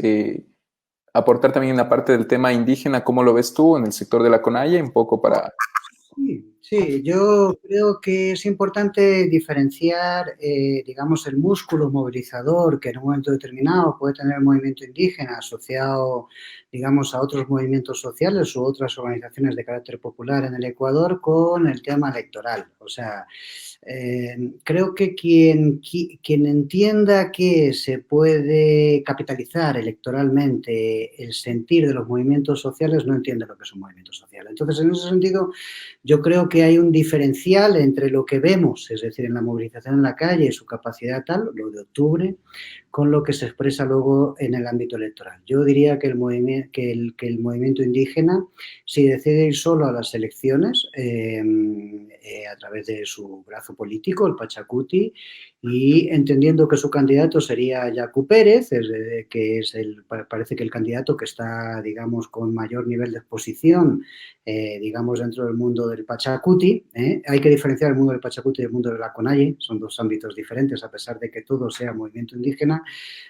aportar también en la parte del tema indígena, ¿cómo lo ves tú en el sector de la CONAIE? Un poco para... Sí, yo creo que es importante diferenciar, digamos, el músculo movilizador que en un momento determinado puede tener el movimiento indígena asociado, digamos, a otros movimientos sociales u otras organizaciones de carácter popular en el Ecuador con el tema electoral. O sea, creo que quien entienda que se puede capitalizar electoralmente el sentir de los movimientos sociales no entiende lo que es un movimiento social. Entonces, en ese sentido, yo creo que hay un diferencial entre lo que vemos, es decir, en la movilización en la calle y su capacidad tal, lo de octubre, con lo que se expresa luego en el ámbito electoral. Yo diría que el movimiento indígena, si decide ir solo a las elecciones, a través de su brazo político, el Pachacuti, y entendiendo que su candidato sería Yacu Pérez, que es parece que el candidato que está, digamos, con mayor nivel de exposición, digamos, dentro del mundo del Pachacuti. Hay que diferenciar el mundo del Pachacuti y el mundo de la CONAIE, son 2 ámbitos diferentes, a pesar de que todo sea movimiento indígena.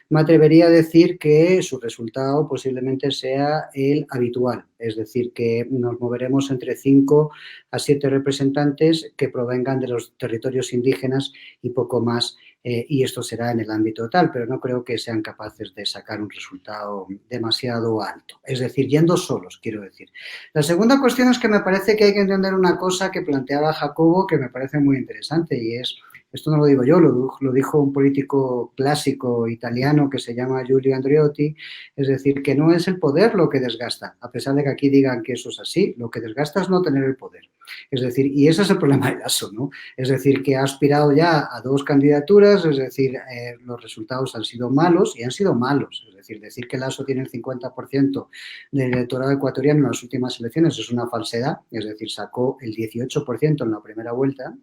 Me atrevería a decir que su resultado posiblemente sea el habitual, es decir, que nos moveremos entre 5 a 7 representantes que provengan de los territorios indígenas y poco más, y esto será en el ámbito tal, pero no creo que sean capaces de sacar un resultado demasiado alto, es decir, yendo solos, quiero decir. La segunda cuestión es que me parece que hay que entender una cosa que planteaba Jacobo que me parece muy interesante y es esto no lo digo yo, lo dijo un político clásico italiano que se llama Giulio Andreotti, es decir, que no es el poder lo que desgasta, a pesar de que aquí digan que eso es así, lo que desgasta es no tener el poder. Es decir, y ese es el problema de Lasso, ¿no? Es decir, que ha aspirado ya a 2 candidaturas, es decir, los resultados han sido malos y han sido malos. Es decir que Lasso tiene el 50% del electorado ecuatoriano en las últimas elecciones es una falsedad, es decir, sacó el 18% en la primera vuelta.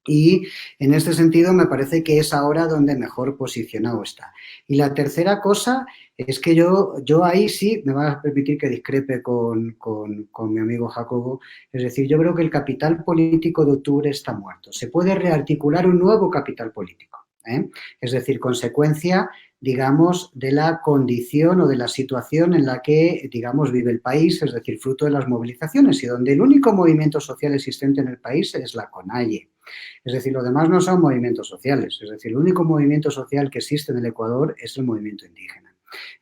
Y en este sentido me parece que es ahora donde mejor posicionado está. Y la tercera cosa es que yo ahí sí me va a permitir que discrepe con mi amigo Jacobo. Es decir, yo creo que el capital político de octubre está muerto. Se puede rearticular un nuevo capital político. Es decir, consecuencia, digamos, de la condición o de la situación en la que, digamos, vive el país, es decir, fruto de las movilizaciones y donde el único movimiento social existente en el país es la CONAIE. Es decir, los demás no son movimientos sociales. Es decir, el único movimiento social que existe en el Ecuador es el movimiento indígena.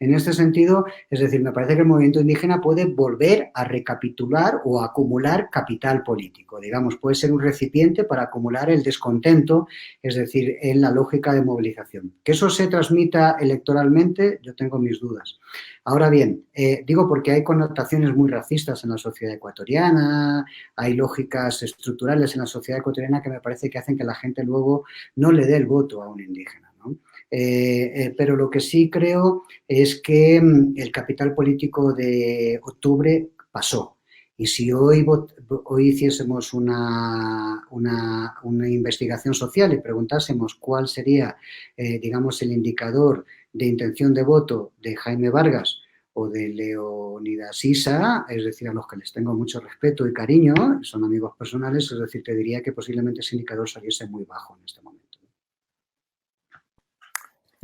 En este sentido, es decir, me parece que el movimiento indígena puede volver a recapitular o a acumular capital político. Digamos, puede ser un recipiente para acumular el descontento, es decir, en la lógica de movilización. Que eso se transmita electoralmente, yo tengo mis dudas. Ahora bien, digo porque hay connotaciones muy racistas en la sociedad ecuatoriana, hay lógicas estructurales en la sociedad ecuatoriana que me parece que hacen que la gente luego no le dé el voto a un indígena, ¿no? Pero lo que sí creo es que el capital político de octubre pasó. Y si hoy hiciésemos una investigación social y preguntásemos cuál sería, digamos, el indicador de intención de voto de Jaime Vargas o de Leonidas Issa, es decir, a los que les tengo mucho respeto y cariño, son amigos personales, es decir, te diría que posiblemente ese indicador saliese muy bajo en este momento.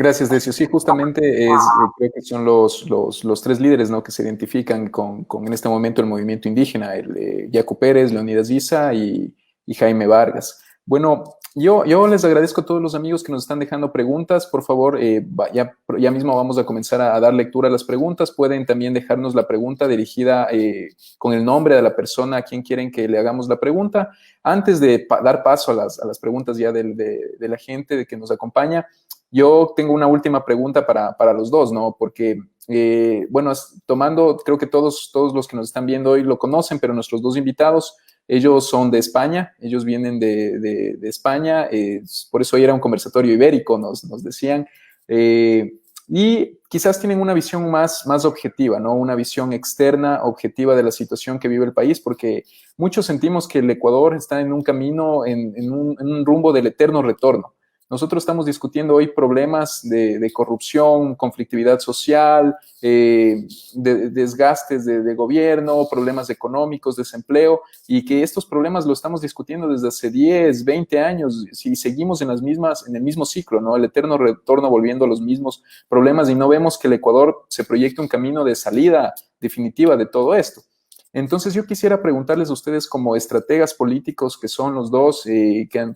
Gracias, Decio. Sí, justamente creo que son los 3 líderes, ¿no?, que se identifican con en este momento el movimiento indígena, Yacu Pérez, Leonidas Issa y Jaime Vargas. Bueno, yo les agradezco a todos los amigos que nos están dejando preguntas. Por favor, ya mismo vamos a comenzar a dar lectura a las preguntas. Pueden también dejarnos la pregunta dirigida con el nombre de la persona a quien quieren que le hagamos la pregunta. Antes de dar paso a las preguntas ya de la gente que nos acompaña, yo tengo una última pregunta para los dos, ¿no? Porque, bueno, creo que todos los que nos están viendo hoy lo conocen, pero nuestros 2 invitados, ellos son de España, ellos vienen de España, por eso hoy era un conversatorio ibérico, nos decían, y quizás tienen una visión más objetiva, ¿no? Una visión externa, objetiva de la situación que vive el país, porque muchos sentimos que el Ecuador está en un camino, en un rumbo del eterno retorno. Nosotros estamos discutiendo hoy problemas de corrupción, conflictividad social, desgastes de gobierno, problemas económicos, desempleo, y que estos problemas los estamos discutiendo desde hace 10, 20 años, si seguimos en el mismo ciclo, ¿no? El eterno retorno volviendo a los mismos problemas, y no vemos que el Ecuador se proyecte un camino de salida definitiva de todo esto. Entonces yo quisiera preguntarles a ustedes como estrategas políticos que son los dos,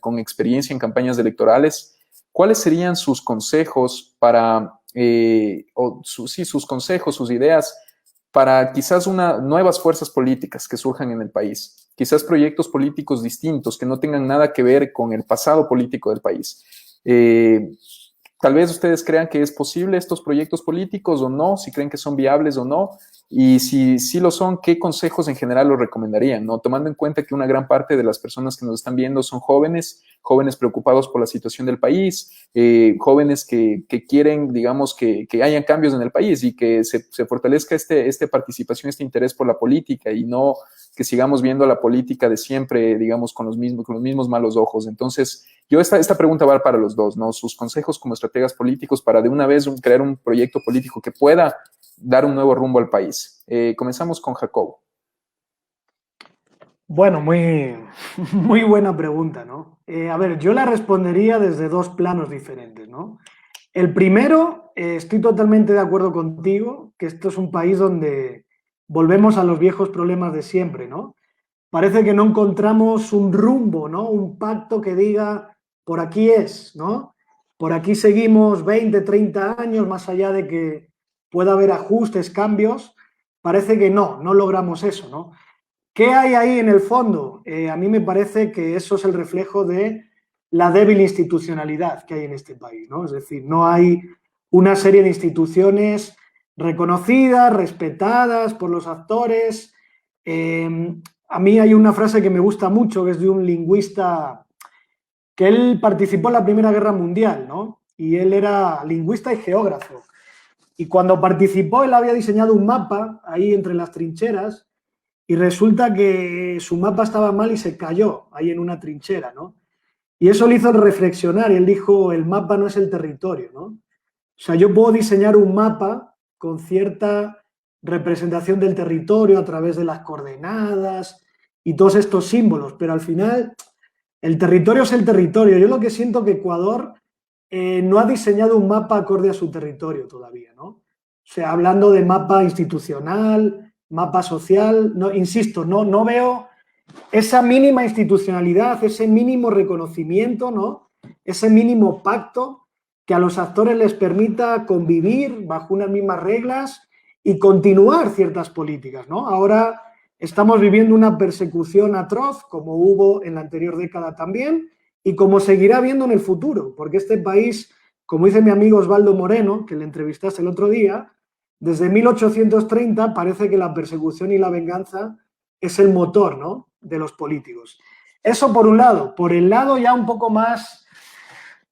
con experiencia en campañas electorales, ¿cuáles serían sus consejos sus consejos, sus ideas para quizás nuevas fuerzas políticas que surjan en el país? Quizás proyectos políticos distintos que no tengan nada que ver con el pasado político del país. Tal vez ustedes crean que es posible estos proyectos políticos o no, si creen que son viables o no, y si lo son, ¿qué consejos en general los recomendarían, ¿no? Tomando en cuenta que una gran parte de las personas que nos están viendo son jóvenes preocupados por la situación del país, jóvenes que quieren, digamos, que hayan cambios en el país y que se fortalezca esta participación, este interés por la política, y no que sigamos viendo la política de siempre, digamos, con los mismos malos ojos. Entonces, esta pregunta va para los dos, ¿no? Sus consejos como estrategas políticos para de una vez crear un proyecto político que pueda dar un nuevo rumbo al país. Comenzamos con Jacobo. Bueno, muy buena pregunta, ¿no? A ver, yo la respondería desde 2 planos diferentes, ¿no? El primero, estoy totalmente de acuerdo contigo, que esto es un país donde volvemos a los viejos problemas de siempre, ¿no? Parece que no encontramos un rumbo, ¿no? Un pacto que diga, por aquí es, ¿no? Por aquí seguimos 20, 30 años, más allá de que pueda haber ajustes, cambios, parece que no logramos eso, ¿no? ¿Qué hay ahí en el fondo? A mí me parece que eso es el reflejo de la débil institucionalidad que hay en este país, ¿no? Es decir, no hay una serie de instituciones reconocidas, respetadas por los actores. A mí hay una frase que me gusta mucho, que es de un lingüista que él participó en la Primera Guerra Mundial, ¿no? Y él era lingüista y geógrafo. Y cuando participó, él había diseñado un mapa ahí entre las trincheras y resulta que su mapa estaba mal y se cayó ahí en una trinchera, ¿no? Y eso le hizo reflexionar y él dijo, el mapa no es el territorio, ¿no? O sea, yo puedo diseñar un mapa con cierta representación del territorio a través de las coordenadas y todos estos símbolos, pero al final el territorio es el territorio. Yo lo que siento que Ecuador no ha diseñado un mapa acorde a su territorio todavía, ¿no? O sea, hablando de mapa institucional, mapa social, no, insisto, no veo esa mínima institucionalidad, ese mínimo reconocimiento, ¿no? Ese mínimo pacto que a los actores les permita convivir bajo unas mismas reglas y continuar ciertas políticas, ¿no? Ahora estamos viviendo una persecución atroz, como hubo en la anterior década también, y como seguirá habiendo en el futuro, porque este país, como dice mi amigo Osvaldo Moreno, que le entrevistaste el otro día, desde 1830 parece que la persecución y la venganza es el motor, ¿no?, de los políticos. Eso por un lado. Por el lado ya un poco más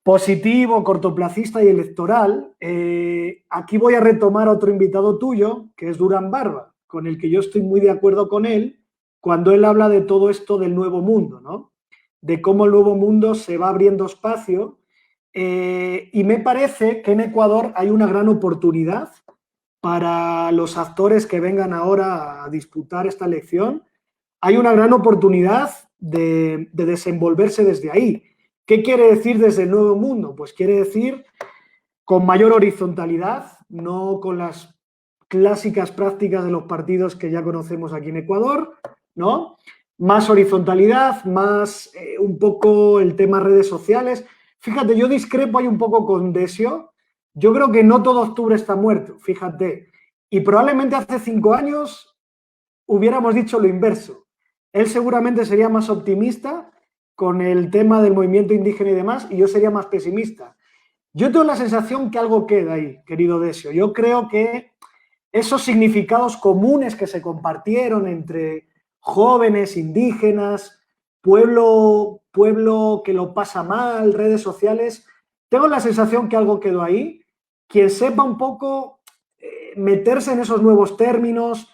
positivo, cortoplacista y electoral, aquí voy a retomar a otro invitado tuyo, que es Durán Barba, con el que yo estoy muy de acuerdo con él cuando él habla de todo esto del nuevo mundo, ¿no? De cómo el nuevo mundo se va abriendo espacio, y me parece que en Ecuador hay una gran oportunidad para los actores que vengan ahora a disputar esta elección. Hay una gran oportunidad de desenvolverse desde ahí. ¿Qué quiere decir desde el nuevo mundo? Pues quiere decir con mayor horizontalidad, no con las clásicas prácticas de los partidos que ya conocemos aquí en Ecuador, ¿no? Más horizontalidad, más un poco el tema redes sociales. Fíjate, yo discrepo ahí un poco con Desio. Yo creo que no todo octubre está muerto, fíjate. Y probablemente hace 5 años hubiéramos dicho lo inverso. Él seguramente sería más optimista con el tema del movimiento indígena y demás, y yo sería más pesimista. Yo tengo la sensación que algo queda ahí, querido Desio. Yo creo que esos significados comunes que se compartieron entre jóvenes, indígenas, pueblo que lo pasa mal, redes sociales, tengo la sensación que algo quedó ahí. Quien sepa un poco meterse en esos nuevos términos,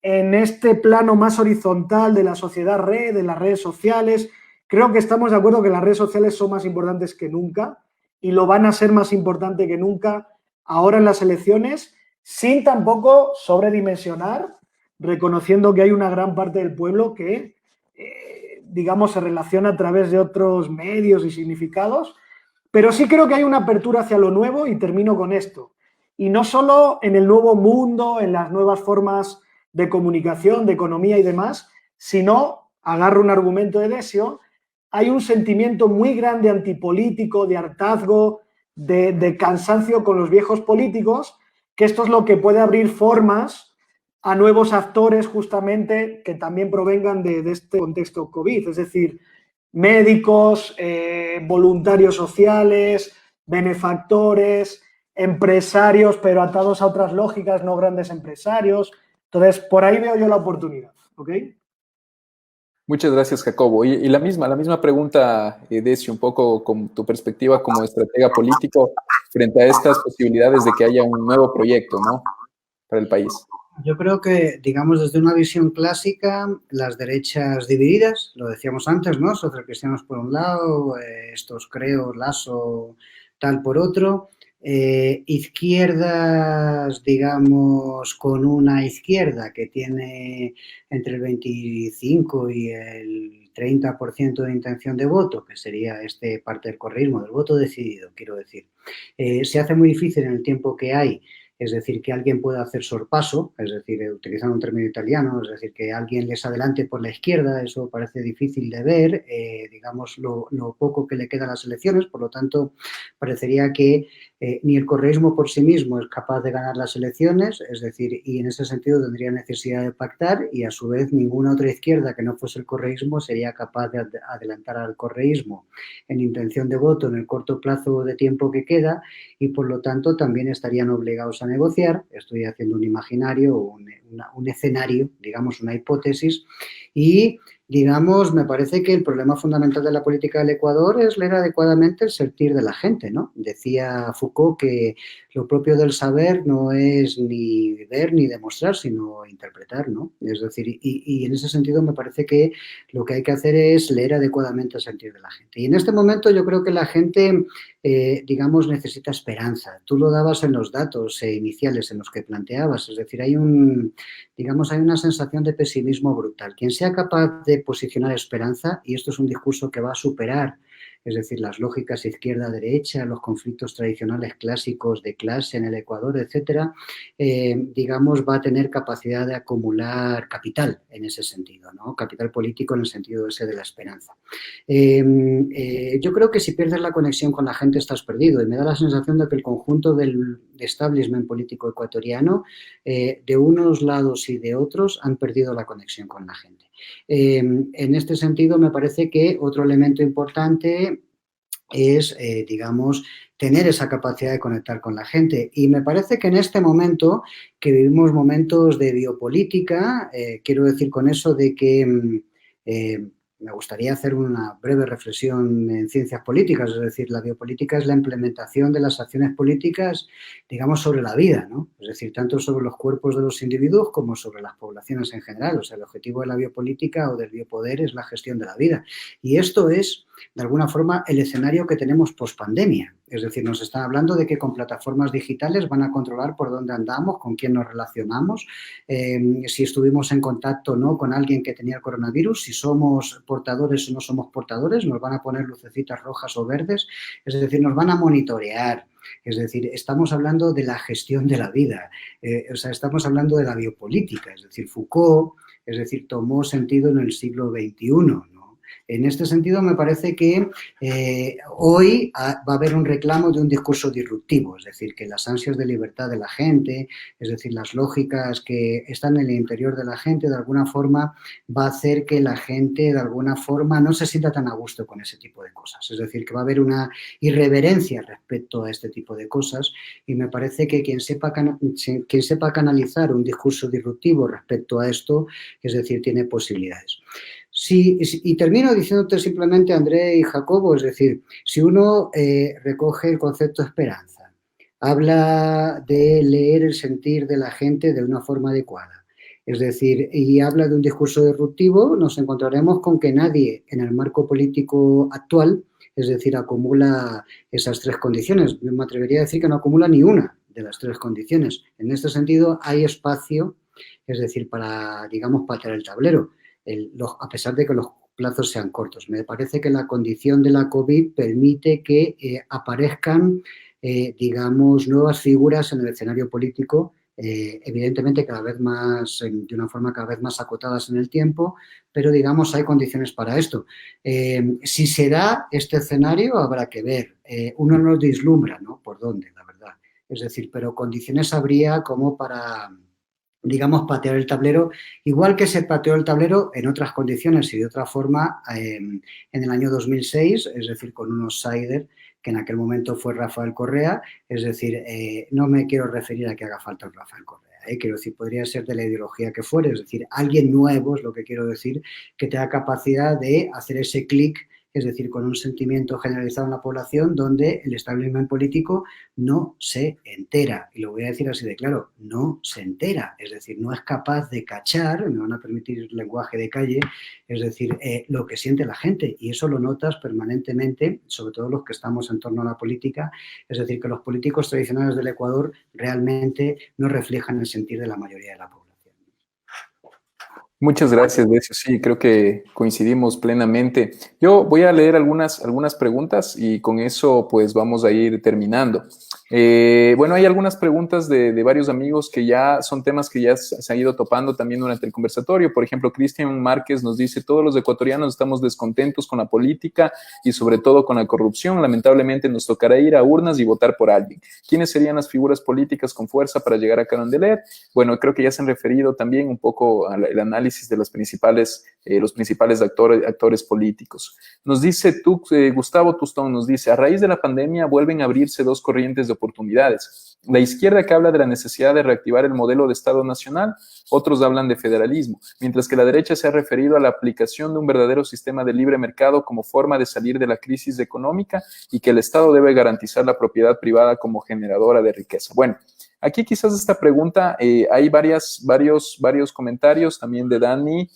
en este plano más horizontal de la sociedad red, de las redes sociales, creo que estamos de acuerdo que las redes sociales son más importantes que nunca y lo van a ser más importante que nunca ahora en las elecciones, sin tampoco sobredimensionar, reconociendo que hay una gran parte del pueblo que, digamos, se relaciona a través de otros medios y significados, pero sí creo que hay una apertura hacia lo nuevo y termino con esto. Y no solo en el nuevo mundo, en las nuevas formas de comunicación, de economía y demás, sino, agarro un argumento de Desio, hay un sentimiento muy grande antipolítico, de hartazgo, de cansancio con los viejos políticos, que esto es lo que puede abrir formas a nuevos actores justamente que también provengan de este contexto COVID, es decir, médicos, voluntarios sociales, benefactores, empresarios, pero atados a otras lógicas, no grandes empresarios. Entonces, por ahí veo yo la oportunidad, ¿ok? Muchas gracias, Jacobo. Y la misma pregunta, Decio, un poco con tu perspectiva como estratega político frente a estas posibilidades de que haya un nuevo proyecto, ¿no?, para el país. Yo creo que, digamos, desde una visión clásica, las derechas divididas, lo decíamos antes, ¿no? Socialcristianos por un lado, estos Creo, Lasso, tal por otro, izquierdas, digamos, con una izquierda que tiene entre el 25 y el 30% de intención de voto, que sería parte del correísmo, del voto decidido, quiero decir. Se hace muy difícil en el tiempo que hay es decir, que alguien pueda hacer sorpaso, es decir, utilizando un término italiano, es decir, que alguien les adelante por la izquierda, eso parece difícil de ver, digamos, lo poco que le queda a las elecciones, por lo tanto, parecería que ni el correísmo por sí mismo es capaz de ganar las elecciones, es decir, y en ese sentido tendría necesidad de pactar y a su vez ninguna otra izquierda que no fuese el correísmo sería capaz de adelantar al correísmo en intención de voto en el corto plazo de tiempo que queda y por lo tanto también estarían obligados a negociar. Estoy haciendo un imaginario, un escenario, digamos una hipótesis y digamos, me parece que el problema fundamental de la política del Ecuador es leer adecuadamente el sentir de la gente, ¿no? Decía Foucault que lo propio del saber no es ni ver ni demostrar, sino interpretar, ¿no? Es decir, y en ese sentido me parece que lo que hay que hacer es leer adecuadamente el sentir de la gente. Y en este momento yo creo que la gente, digamos, necesita esperanza. Tú lo dabas en los datos iniciales en los que planteabas, es decir, hay una sensación de pesimismo brutal. Quien sea capaz de posicionar esperanza, y esto es un discurso que va a superar, es decir, las lógicas izquierda-derecha, los conflictos tradicionales clásicos de clase en el Ecuador, etcétera, digamos, va a tener capacidad de acumular capital en ese sentido, ¿no? Capital político en el sentido ese de la esperanza. Yo creo que si pierdes la conexión con la gente estás perdido y me da la sensación de que el conjunto del establishment político ecuatoriano, de unos lados y de otros, han perdido la conexión con la gente. En este sentido, me parece que otro elemento importante es, digamos, tener esa capacidad de conectar con la gente. Y me parece que en este momento, que vivimos momentos de biopolítica, quiero decir con eso de que me gustaría hacer una breve reflexión en ciencias políticas, es decir, la biopolítica es la implementación de las acciones políticas, digamos, sobre la vida, ¿no? Es decir, tanto sobre los cuerpos de los individuos como sobre las poblaciones en general. O sea, el objetivo de la biopolítica o del biopoder es la gestión de la vida. Y esto es, de alguna forma, el escenario que tenemos post-pandemia. Es decir, nos están hablando de que con plataformas digitales van a controlar por dónde andamos, con quién nos relacionamos, si estuvimos en contacto o no con alguien que tenía el coronavirus, si somos portadores o no somos portadores, nos van a poner lucecitas rojas o verdes, es decir, nos van a monitorear. Es decir, estamos hablando de la gestión de la vida, o sea, estamos hablando de la biopolítica, es decir, Foucault, es decir, tomó sentido en el siglo XXI, ¿no? En este sentido, me parece que hoy va a haber un reclamo de un discurso disruptivo, es decir, que las ansias de libertad de la gente, es decir, las lógicas que están en el interior de la gente, de alguna forma va a hacer que la gente, de alguna forma, no se sienta tan a gusto con ese tipo de cosas. Es decir, que va a haber una irreverencia respecto a este tipo de cosas y me parece que quien sepa canalizar un discurso disruptivo respecto a esto, es decir, tiene posibilidades. Sí, y termino diciéndote simplemente, André y Jacobo, es decir, si uno recoge el concepto de esperanza, habla de leer el sentir de la gente de una forma adecuada, es decir, y habla de un discurso disruptivo, nos encontraremos con que nadie en el marco político actual, es decir, acumula esas tres condiciones. Yo me atrevería a decir que no acumula ni una de las tres condiciones. En este sentido, hay espacio, es decir, para, digamos, patear el tablero. A pesar de que los plazos sean cortos. Me parece que la condición de la COVID permite que aparezcan, digamos, nuevas figuras en el escenario político, evidentemente cada vez más, de una forma cada vez más acotadas en el tiempo, pero, digamos, hay condiciones para esto. Si se da este escenario, habrá que ver. Uno no vislumbra, ¿no? Por dónde, la verdad. Es decir, pero condiciones habría como para, digamos, patear el tablero, igual que se pateó el tablero en otras condiciones y de otra forma en el año 2006, es decir, con un outsider que en aquel momento fue Rafael Correa, es decir, no me quiero referir a que haga falta Rafael Correa, quiero decir, podría ser de la ideología que fuere, es decir, alguien nuevo es lo que quiero decir, que tenga capacidad de hacer ese clic, es decir, con un sentimiento generalizado en la población donde el establishment político no se entera. Y lo voy a decir así de claro, no se entera. Es decir, no es capaz de cachar, me van a permitir lenguaje de calle, es decir, lo que siente la gente. Y eso lo notas permanentemente, sobre todo los que estamos en torno a la política. Es decir, que los políticos tradicionales del Ecuador realmente no reflejan el sentir de la mayoría de la población. Muchas gracias, Decio. Sí, creo que coincidimos plenamente. Yo voy a leer algunas preguntas y con eso pues vamos a ir terminando. Bueno, hay algunas preguntas de varios amigos que ya son temas que ya se han ido topando también durante el conversatorio. Por ejemplo, Cristian Márquez nos dice, todos los ecuatorianos estamos descontentos con la política y sobre todo con la corrupción. Lamentablemente nos tocará ir a urnas y votar por alguien. ¿Quiénes serían las figuras políticas con fuerza para llegar a Carondelet? Bueno, creo que ya se han referido también un poco al análisis de los principales actores políticos. Nos dice Gustavo Tustón, nos dice, a raíz de la pandemia vuelven a abrirse dos corrientes de oportunidades. La izquierda que habla de la necesidad de reactivar el modelo de Estado nacional, otros hablan de federalismo, mientras que la derecha se ha referido a la aplicación de un verdadero sistema de libre mercado como forma de salir de la crisis económica y que el Estado debe garantizar la propiedad privada como generadora de riqueza. Bueno, aquí quizás esta pregunta, hay varios comentarios también de Dani.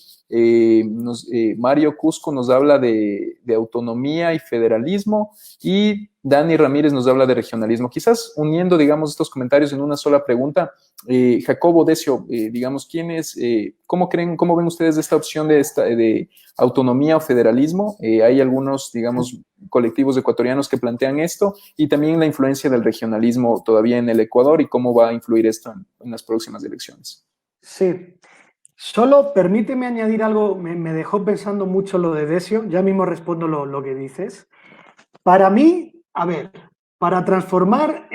Mario Cusco nos habla de autonomía y federalismo y Dani Ramírez nos habla de regionalismo. Quizás uniendo, digamos, estos comentarios en una sola pregunta, Jacobo, Decio, digamos, ¿cómo ven ustedes esta opción de autonomía o federalismo? Hay algunos, digamos, colectivos ecuatorianos que plantean esto y también la influencia del regionalismo todavía en el Ecuador y cómo va a influir esto en las próximas elecciones. Sí. Solo permíteme añadir algo, me dejó pensando mucho lo de Decio, ya mismo respondo lo que dices. Para mí, a ver, para transformar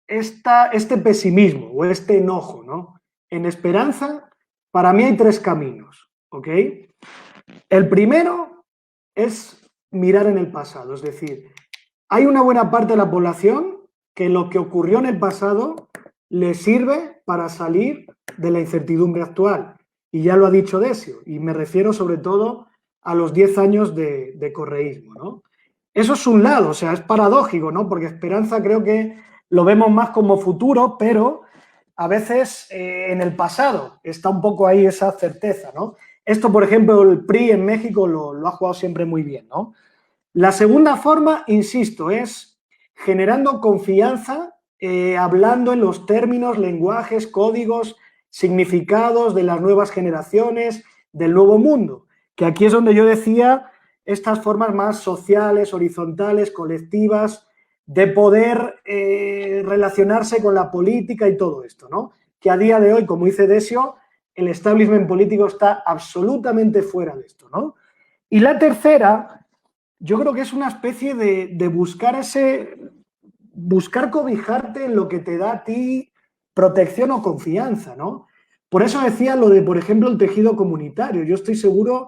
este pesimismo o este enojo, ¿no?, en esperanza, para mí hay tres caminos, ¿ok? El primero es mirar en el pasado, es decir, hay una buena parte de la población que lo que ocurrió en el pasado le sirve para salir de la incertidumbre actual. Y ya lo ha dicho Decio, y me refiero sobre todo a los 10 años de correísmo, ¿no? Eso es un lado, o sea, es paradójico, ¿no? Porque esperanza creo que lo vemos más como futuro, pero a veces en el pasado está un poco ahí esa certeza, ¿no? Esto, por ejemplo, el PRI en México lo ha jugado siempre muy bien, ¿no? La segunda forma, insisto, es generando confianza, hablando en los términos, lenguajes, códigos, significados de las nuevas generaciones, del nuevo mundo, que aquí es donde yo decía estas formas más sociales, horizontales, colectivas, de poder relacionarse con la política y todo esto, ¿no? Que a día de hoy, como dice Decio, el establishment político está absolutamente fuera de esto, ¿no? Y la tercera, yo creo que es una especie de buscar cobijarte en lo que te da a ti protección o confianza, ¿no? Por eso decía lo de, por ejemplo, el tejido comunitario. Yo estoy seguro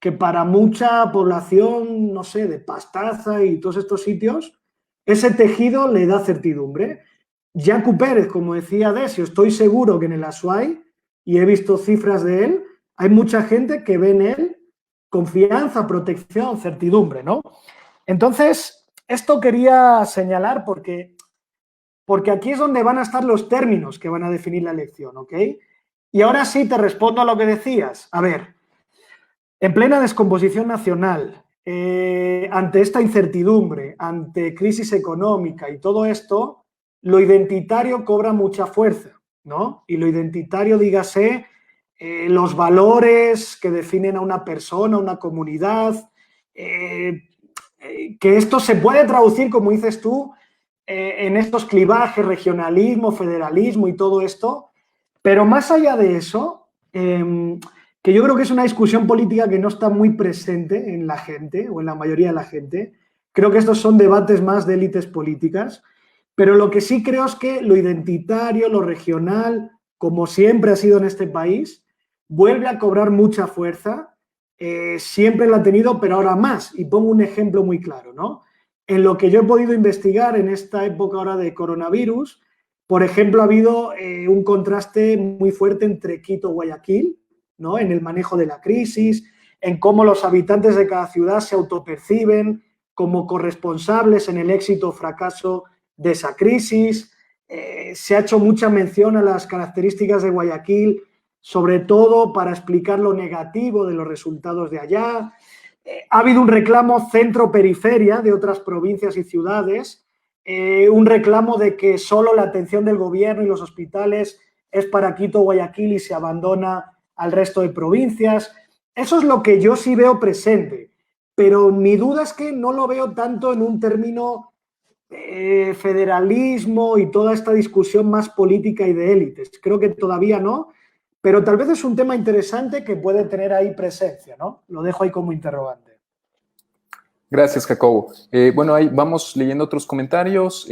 que para mucha población, no sé, de Pastaza y todos estos sitios, ese tejido le da certidumbre. Yacu Pérez, como decía Decio, estoy seguro que en el Azuay, y he visto cifras de él, hay mucha gente que ve en él confianza, protección, certidumbre, ¿no? Entonces, esto quería señalar porque aquí es donde van a estar los términos que van a definir la elección, ¿ok? Y ahora sí te respondo a lo que decías. A ver, en plena descomposición nacional, ante esta incertidumbre, ante crisis económica y todo esto, lo identitario cobra mucha fuerza, ¿no? Y lo identitario, dígase, los valores que definen a una persona, a una comunidad, que esto se puede traducir, como dices tú, en estos clivajes, regionalismo, federalismo y todo esto, pero más allá de eso, que yo creo que es una discusión política que no está muy presente en la gente o en la mayoría de la gente, creo que estos son debates más de élites políticas, pero lo que sí creo es que lo identitario, lo regional, como siempre ha sido en este país, vuelve a cobrar mucha fuerza, siempre la ha tenido, pero ahora más. Y pongo un ejemplo muy claro, ¿no? En lo que yo he podido investigar en esta época ahora de coronavirus, por ejemplo, ha habido un contraste muy fuerte entre Quito y Guayaquil, ¿no? En el manejo de la crisis, en cómo los habitantes de cada ciudad se autoperciben como corresponsables en el éxito o fracaso de esa crisis. Se ha hecho mucha mención a las características de Guayaquil, sobre todo para explicar lo negativo de los resultados de allá. Ha habido un reclamo centro-periferia de otras provincias y ciudades, un reclamo de que solo la atención del gobierno y los hospitales es para Quito, Guayaquil y se abandona al resto de provincias. Eso es lo que yo sí veo presente, pero mi duda es que no lo veo tanto en un término federalismo y toda esta discusión más política y de élites. Creo que todavía no, pero tal vez es un tema interesante que puede tener ahí presencia, ¿no? Lo dejo ahí como interrogante. Gracias, Jacobo. Bueno, ahí vamos leyendo otros comentarios.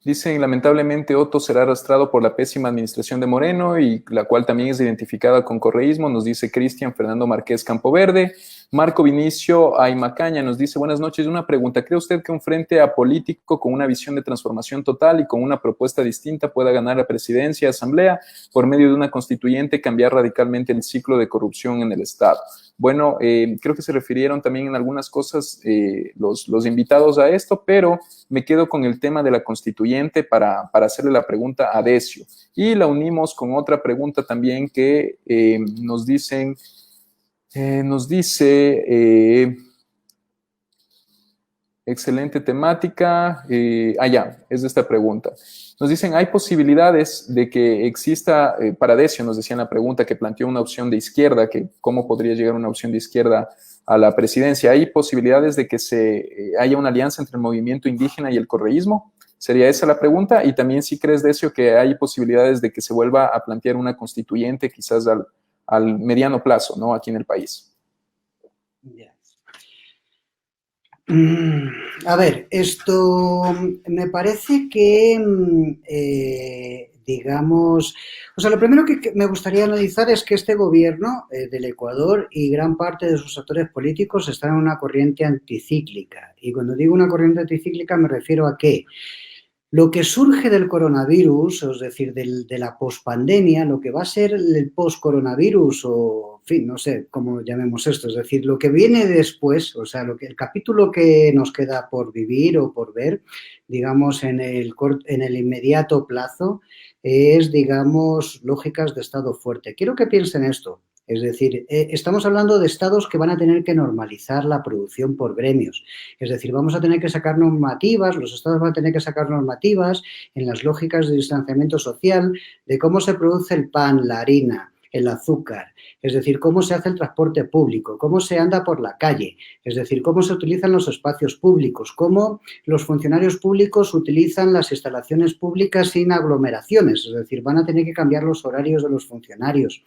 Dicen, lamentablemente, Otto será arrastrado por la pésima administración de Moreno, y la cual también es identificada con correísmo, nos dice Cristian Fernando Márquez Campoverde. Marco Vinicio Aymacaña nos dice, buenas noches, una pregunta. ¿Cree usted que un frente apolítico con una visión de transformación total y con una propuesta distinta pueda ganar la presidencia, asamblea, por medio de una constituyente, cambiar radicalmente el ciclo de corrupción en el Estado? Bueno, creo que se refirieron también en algunas cosas los invitados a esto, pero me quedo con el tema de la constituyente para hacerle la pregunta a Decio. Y la unimos con otra pregunta también que nos dice, excelente temática, ya, es de esta pregunta. Nos dicen, ¿hay posibilidades de que exista, para Decio nos decían la pregunta que planteó una opción de izquierda, que cómo podría llegar una opción de izquierda a la presidencia? ¿Hay posibilidades de que haya una alianza entre el movimiento indígena y el correísmo? Sería esa la pregunta. Y también, si crees, Decio, que hay posibilidades de que se vuelva a plantear una constituyente quizás al mediano plazo, ¿no? Aquí en el país. Yeah. A ver, esto me parece que, digamos, o sea, lo primero que me gustaría analizar es que este gobierno del Ecuador y gran parte de sus actores políticos están en una corriente anticíclica. Y cuando digo una corriente anticíclica me refiero a que lo que surge del coronavirus, es decir, de la pospandemia, lo que va a ser el post-coronavirus o, en fin, no sé cómo llamemos esto, es decir, lo que viene después, o sea, el capítulo que nos queda por vivir o por ver, digamos, en el inmediato plazo, es, digamos, lógicas de Estado fuerte. Quiero que piensen esto. Es decir, estamos hablando de estados que van a tener que normalizar la producción por gremios. Es decir, vamos a tener que sacar normativas, los estados van a tener que sacar normativas en las lógicas de distanciamiento social, de cómo se produce el pan, la harina, el azúcar, es decir, cómo se hace el transporte público, cómo se anda por la calle, es decir, cómo se utilizan los espacios públicos, cómo los funcionarios públicos utilizan las instalaciones públicas sin aglomeraciones, es decir, van a tener que cambiar los horarios de los funcionarios,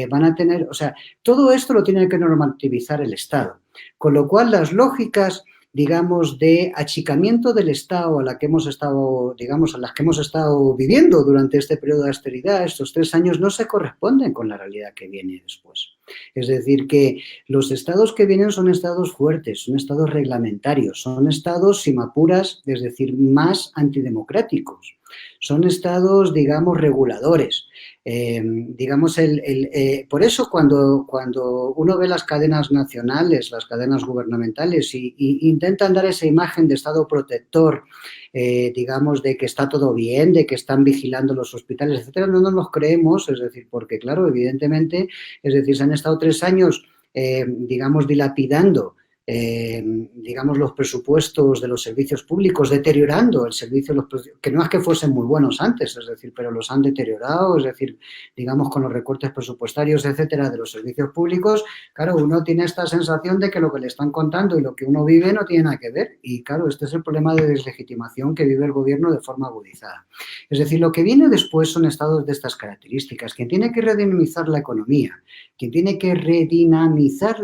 van a tener, o sea, todo esto lo tiene que normativizar el Estado, con lo cual las lógicas, digamos, de achicamiento del Estado a las que hemos estado viviendo durante este periodo de austeridad, estos 3 años, no se corresponden con la realidad que viene después. Es decir, que los estados que vienen son estados fuertes, son estados reglamentarios, son estados, si me apuras, es decir, más antidemocráticos. Son estados, digamos, reguladores. Digamos, por eso cuando uno ve las cadenas nacionales, las cadenas gubernamentales y intentan dar esa imagen de Estado protector, digamos, de que está todo bien, de que están vigilando los hospitales, etcétera, no nos los creemos, es decir, porque claro, evidentemente, es decir, se han estado 3 años, digamos, dilapidando digamos, los presupuestos de los servicios públicos, deteriorando el servicio, que no es que fuesen muy buenos antes, es decir, pero los han deteriorado, es decir, digamos, con los recortes presupuestarios, etcétera, de los servicios públicos, claro, uno tiene esta sensación de que lo que le están contando y lo que uno vive no tiene nada que ver, y claro, este es el problema de deslegitimación que vive el gobierno de forma agudizada. Es decir, lo que viene después son estados de estas características. Quien tiene que redinamizar la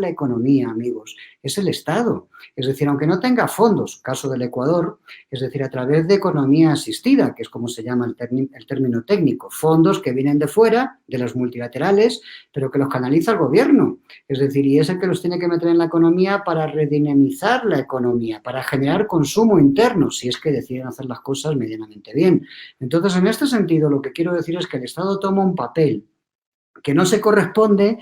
economía, amigos, es el Estado. Es decir, aunque no tenga fondos, caso del Ecuador, es decir, a través de economía asistida, que es como se llama el término técnico, fondos que vienen de fuera, de los multilaterales, pero que los canaliza el gobierno. Es decir, y es el que los tiene que meter en la economía para redinamizar la economía, para generar consumo interno, si es que deciden hacer las cosas medianamente bien. Entonces, en este sentido, lo que quiero decir es que el Estado toma un papel que no se corresponde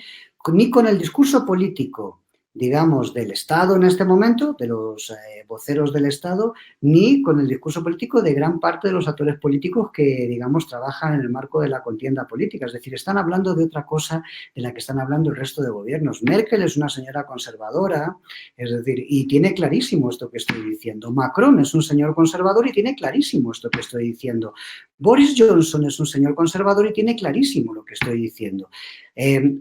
ni con el discurso político, digamos, del Estado en este momento, de los voceros del Estado, ni con el discurso político de gran parte de los actores políticos que, digamos, trabajan en el marco de la contienda política. Es decir, están hablando de otra cosa de la que están hablando el resto de gobiernos. Merkel es una señora conservadora, es decir, y tiene clarísimo esto que estoy diciendo. Macron es un señor conservador y tiene clarísimo esto que estoy diciendo. Boris Johnson es un señor conservador y tiene clarísimo lo que estoy diciendo.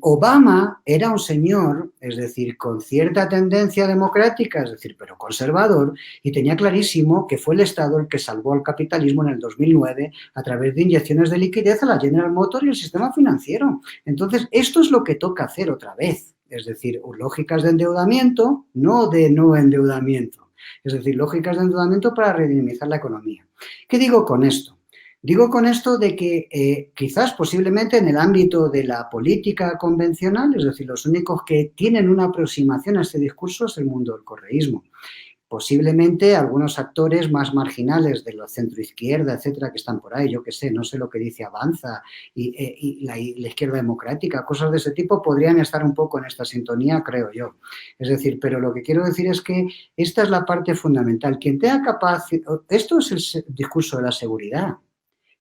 Obama era un señor, es decir, con cierta tendencia democrática, es decir, pero conservador, y tenía clarísimo que fue el Estado el que salvó al capitalismo en el 2009 a través de inyecciones de liquidez a la General Motors y el sistema financiero. Entonces, esto es lo que toca hacer otra vez, es decir, lógicas de endeudamiento, no de no endeudamiento, es decir, lógicas de endeudamiento para redinamizar la economía. ¿Qué digo con esto? Digo con esto de que quizás posiblemente en el ámbito de la política convencional, es decir, los únicos que tienen una aproximación a este discurso es el mundo del correísmo. Posiblemente algunos actores más marginales de la centroizquierda, etcétera, que están por ahí, yo qué sé, no sé lo que dice Avanza y la izquierda democrática, cosas de ese tipo podrían estar un poco en esta sintonía, creo yo. Es decir, pero lo que quiero decir es que esta es la parte fundamental. Quien tenga capacidad, esto es el discurso de la seguridad.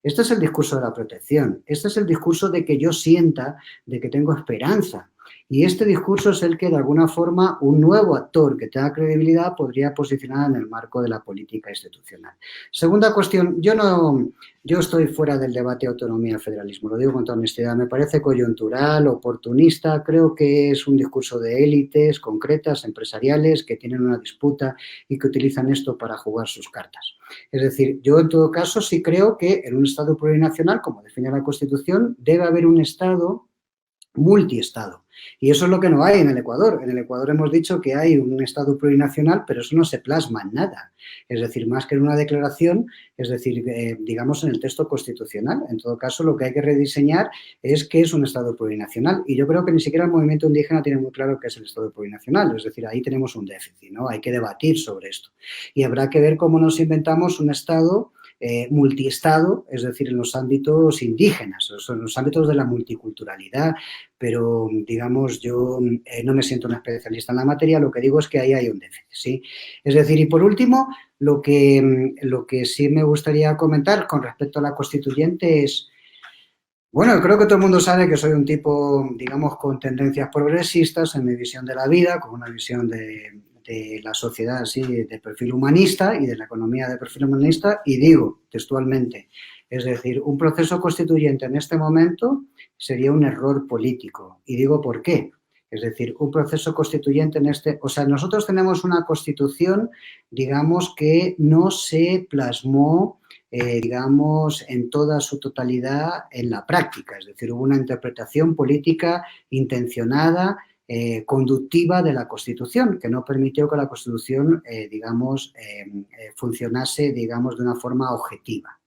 Este es el discurso de la protección, este es el discurso de que yo sienta, de que tengo esperanza. Y este discurso es el que, de alguna forma, un nuevo actor que tenga credibilidad podría posicionar en el marco de la política institucional. Segunda cuestión, yo estoy fuera del debate autonomía-federalismo, lo digo con toda honestidad, me parece coyuntural, oportunista, creo que es un discurso de élites concretas, empresariales, que tienen una disputa y que utilizan esto para jugar sus cartas. Es decir, yo en todo caso sí creo que en un Estado plurinacional, como define la Constitución, debe haber un Estado multiestado. Y eso es lo que no hay en el Ecuador. En el Ecuador hemos dicho que hay un Estado plurinacional, pero eso no se plasma en nada. Es decir, más que en una declaración, es decir, digamos en el texto constitucional. En todo caso, lo que hay que rediseñar es qué es un Estado plurinacional. Y yo creo que ni siquiera el movimiento indígena tiene muy claro qué es el Estado plurinacional. Es decir, ahí tenemos un déficit, ¿no? Hay que debatir sobre esto. Y habrá que ver cómo nos inventamos un Estado multiestado, es decir, en los ámbitos indígenas, en los ámbitos de la multiculturalidad, pero digamos, yo no me siento un especialista en la materia, lo que digo es que ahí hay un déficit, ¿sí? Es decir, y por último, lo que sí me gustaría comentar con respecto a la constituyente es, bueno, creo que todo el mundo sabe que soy un tipo, digamos, con tendencias progresistas en mi visión de la vida, con una visión de la sociedad así de perfil humanista y de la economía de perfil humanista, y digo textualmente, es decir, un proceso constituyente en este momento sería un error político. Y digo por qué. Es decir, un proceso constituyente en este... O sea, nosotros tenemos una constitución, digamos, que no se plasmó, digamos, en toda su totalidad en la práctica. Es decir, hubo una interpretación política intencionada, conductiva de la Constitución, que no permitió que la Constitución, digamos, funcionase, digamos, de una forma objetiva.